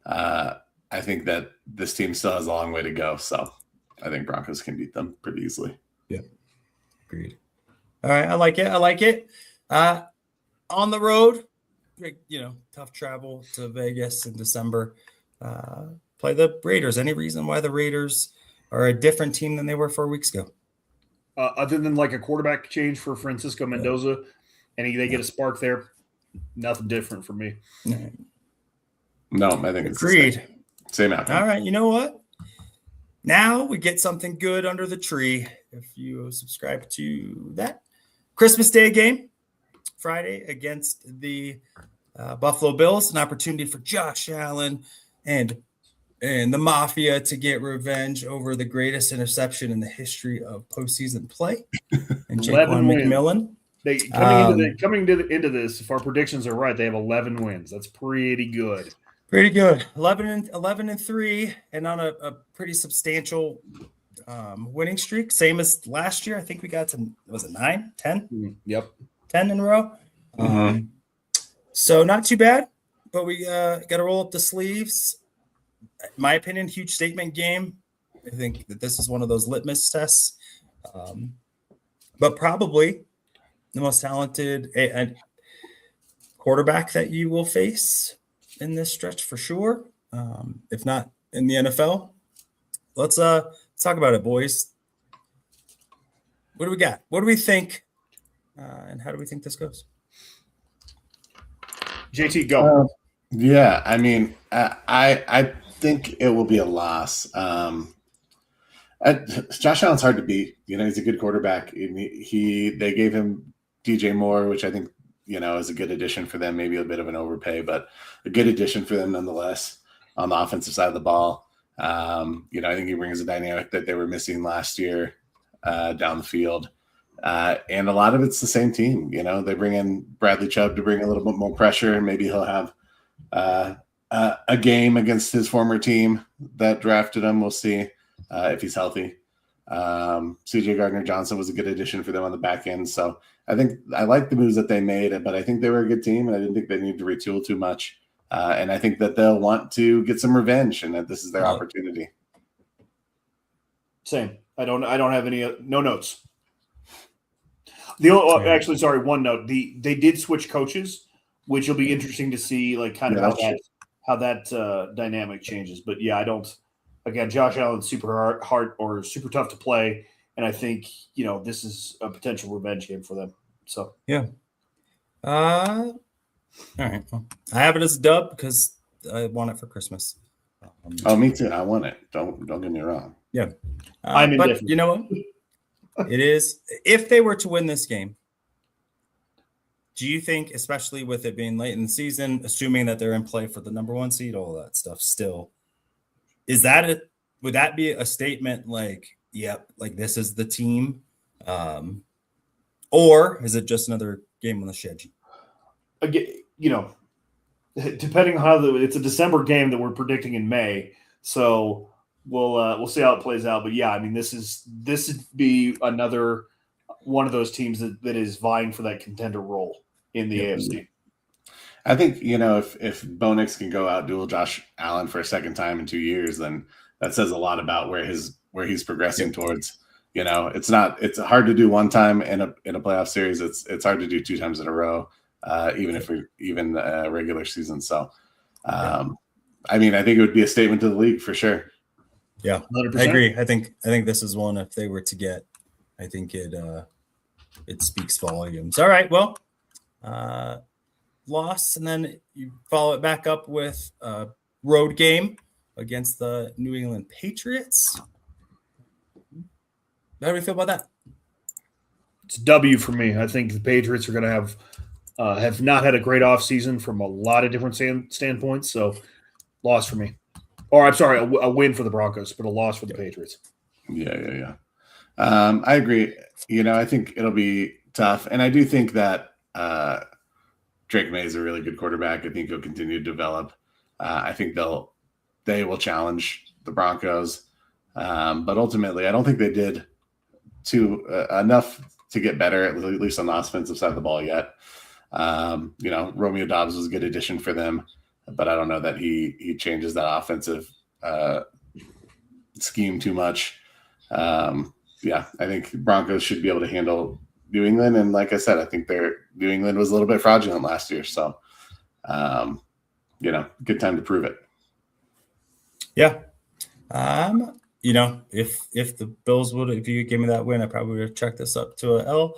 I think that this team still has a long way to go. So I think Broncos can beat them pretty easily. Yeah. Agreed. All right. I like it. On the road, tough travel to Vegas in December. Play the Raiders. Any reason why the Raiders are a different team than they were 4 weeks ago? Other than like a quarterback change for Francisco Mendoza, and they get a spark there, nothing different for me. No, I think it's agreed. Same outcome. All right, you know what? Now we get something good under the tree. If you subscribe to that Christmas Day game, Friday against the Buffalo Bills, an opportunity for Josh Allen and the Mafia to get revenge over the greatest interception in the history of postseason play, and Jaquan McMillan. Coming into this, if our predictions are right, they have 11 wins. That's pretty good. Pretty good. 11-3, and on a pretty substantial winning streak. Same as last year. I think we got to, was it 9, 10? Yep. 10 in a row. So not too bad, but we got to roll up the sleeves. In my opinion, huge statement game. I think that this is one of those litmus tests. But probably the most talented quarterback that you will face in this stretch for sure. If not in the NFL. Let's talk about it, boys. What do we got? What do we think? And how do we think this goes? JT, go. Yeah, I mean, I think it will be a loss. Josh Allen's hard to beat. He's a good quarterback. They gave him DJ Moore, which I think is a good addition for them. Maybe a bit of an overpay, but a good addition for them nonetheless on the offensive side of the ball. I think he brings a dynamic that they were missing last year down the field. And a lot of it's the same team. They bring in Bradley Chubb to bring a little bit more pressure, and maybe he'll have a game against his former team that drafted him. We'll see if he's healthy. CJ Gardner-Johnson was a good addition for them on the back end. So I think I like the moves that they made, but I think they were a good team, and I didn't think they needed to retool too much. And I think that they'll want to get some revenge, and that this is their opportunity. Same. I don't have any no notes. One note. They did switch coaches, which will be interesting to see, like kind of how that dynamic changes. But yeah, I don't. Again, Josh Allen's super hard or super tough to play, and I think this is a potential revenge game for them. So yeah. All right. Well, I have it as a dub because I want it for Christmas. Me too. I want it. Don't get me wrong. Yeah. I'm indifferent. But you know what? It is. If they were to win this game, do you think, especially with it being late in the season, assuming that they're in play for the number 1 seed, all that stuff still, would that be a statement like, yep, like this is the team? Or is it just another game on the schedule? Again, depending on how it's a December game that we're predicting in May, so we'll see how it plays out. But yeah, I mean, this would be another one of those teams that is vying for that contender role in the AFC. I think if Bo Nix can go out duel Josh Allen for a second time in 2 years, then that says a lot about where he's progressing towards. It's hard to do one time in a playoff series. It's hard to do 2 times in a row. Even regular season. So, I mean, I think it would be a statement to the league for sure. Yeah, 100%. I agree. I think this is one, if they were to get, I think it speaks volumes. All right. Well, loss, and then you follow it back up with a road game against the New England Patriots. How do we feel about that? It's a W for me. I think the Patriots are going to have not had a great offseason from a lot of different standpoints. So, loss for me. Or, I'm sorry, a win for the Broncos, but a loss for the Patriots. Yeah. I agree. I think it'll be tough. And I do think that Drake May is a really good quarterback. I think he'll continue to develop. I think they will challenge the Broncos. But ultimately, I don't think they did enough to get better, at least on the offensive side of the ball yet. Romeo Doubs was a good addition for them, but I don't know that he changes that offensive scheme too much. I think Broncos should be able to handle New England, and like I said, I think New England was a little bit fraudulent last year, so good time to prove it. Yeah. If the Bills if you gave me that win, I probably would have checked this up to a L.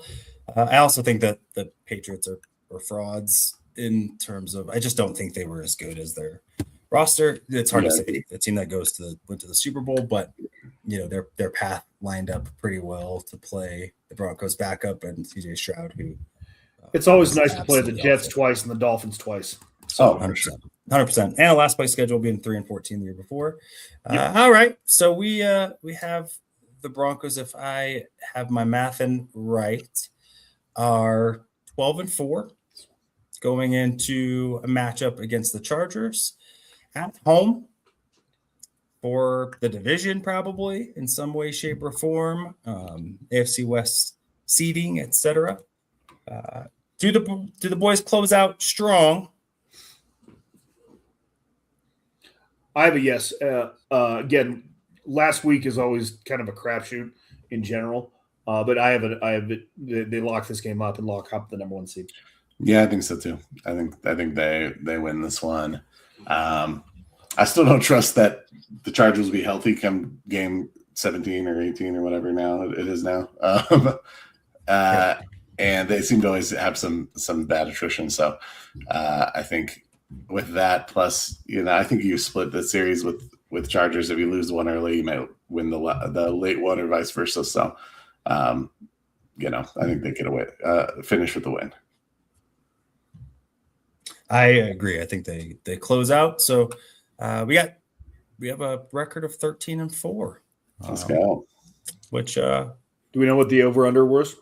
I also think that the Patriots are frauds in terms of, I just don't think they were as good as they're roster. It's hard to say the team that went to the Super Bowl, but their path lined up pretty well to play the Broncos backup and CJ Stroud, who it's always nice to play the Jets twice and the Dolphins twice. So 100%. And a last place schedule being 3-14 the year before. All right, so we have the Broncos, if I have my math right, are 12-4 going into a matchup against the Chargers at home for the division, probably in some way, shape, or form. AFC West seeding, etc. Do the boys close out strong? I have a yes. Again, last week is always kind of a crapshoot in general, but I have it. They lock this game up and lock up the number 1 seed. Yeah, I think so too. I think they win this one. I still don't trust that the Chargers will be healthy come game 17 or 18 or whatever now it is now. And they seem to always have some bad attrition. So I think with that, plus, I think you split the series with Chargers. If you lose one early, you might win the late one or vice versa. So, I think they get away, finish with the win. I agree. I think they close out. So we have a record of 13-4. Let's go. Which do we know what the over/under was?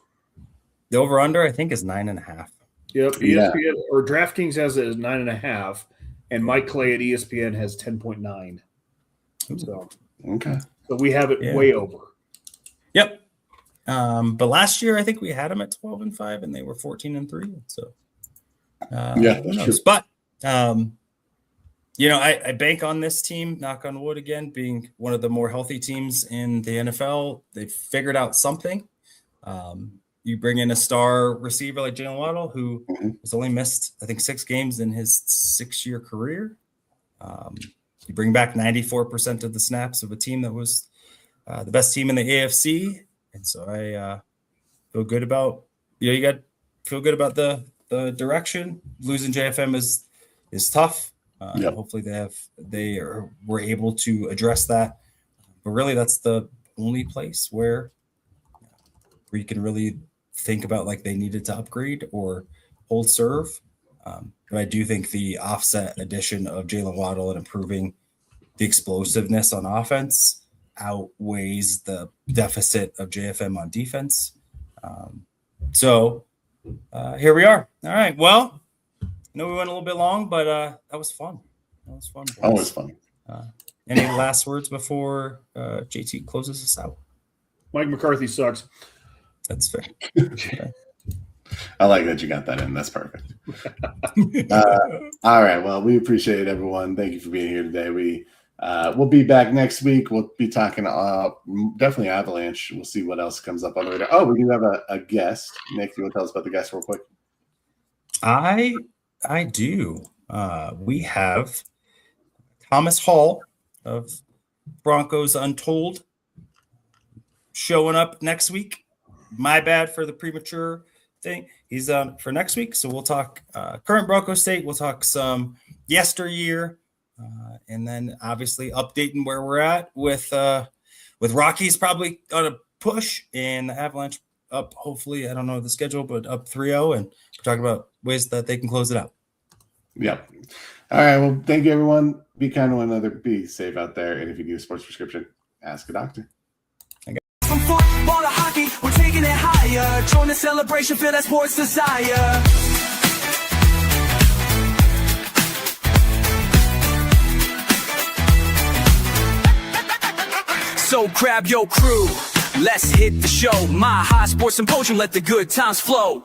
The over/under, I think, is 9.5. Yep. ESPN or DraftKings has it as 9.5, and Mike Clay at ESPN has 10.9. So okay. So we have it way over. Yep. But last year I think we had them at 12-5, and they were 14-3. So that's true. But I bank on this team, knock on wood again, being one of the more healthy teams in the NFL. They've figured out something. You bring in a star receiver like Jalen Waddle, who has only missed, I think, 6 games in his 6-year career. You bring back 94% of the snaps of a team that was the best team in the AFC. And so I feel good about, feel good about the direction. Losing JFM is tough. Hopefully they were able to address that. But really, that's the only place where you can really think about like they needed to upgrade or hold serve. But I do think the offset addition of Jalen Waddle and improving the explosiveness on offense outweighs the deficit of JFM on defense. So here we are. All right. Well, I know we went a little bit long, but that was fun. Boys. Always fun. Any last words before JT closes us out? Mike McCarthy sucks. That's fair. I like that you got that in. That's perfect. All right. Well, we appreciate it, everyone. Thank you for being here today. We'll be back next week. We'll be talking definitely Avalanche. We'll see what else comes up on the radar. Oh, we do have a guest. Nick, you want to tell us about the guest real quick? I do. We have Thomas Hall of Broncos Untold showing up next week. My bad for the premature thing. He's on for next week. So we'll talk current Broncos state. We'll talk some yesteryear. And then obviously updating where we're at with Rockies probably on a push and the Avalanche up, hopefully, I don't know the schedule, but up 3-0. And we're talking about ways that they can close it out. Yep. All right. Well, thank you, everyone. Be kind to one another. Be safe out there. And if you need a sports prescription, ask a doctor. From football to hockey, we're taking it higher. Join the celebration, feel that sports desire. So grab your crew, let's hit the show. My high sports symposium, let the good times flow.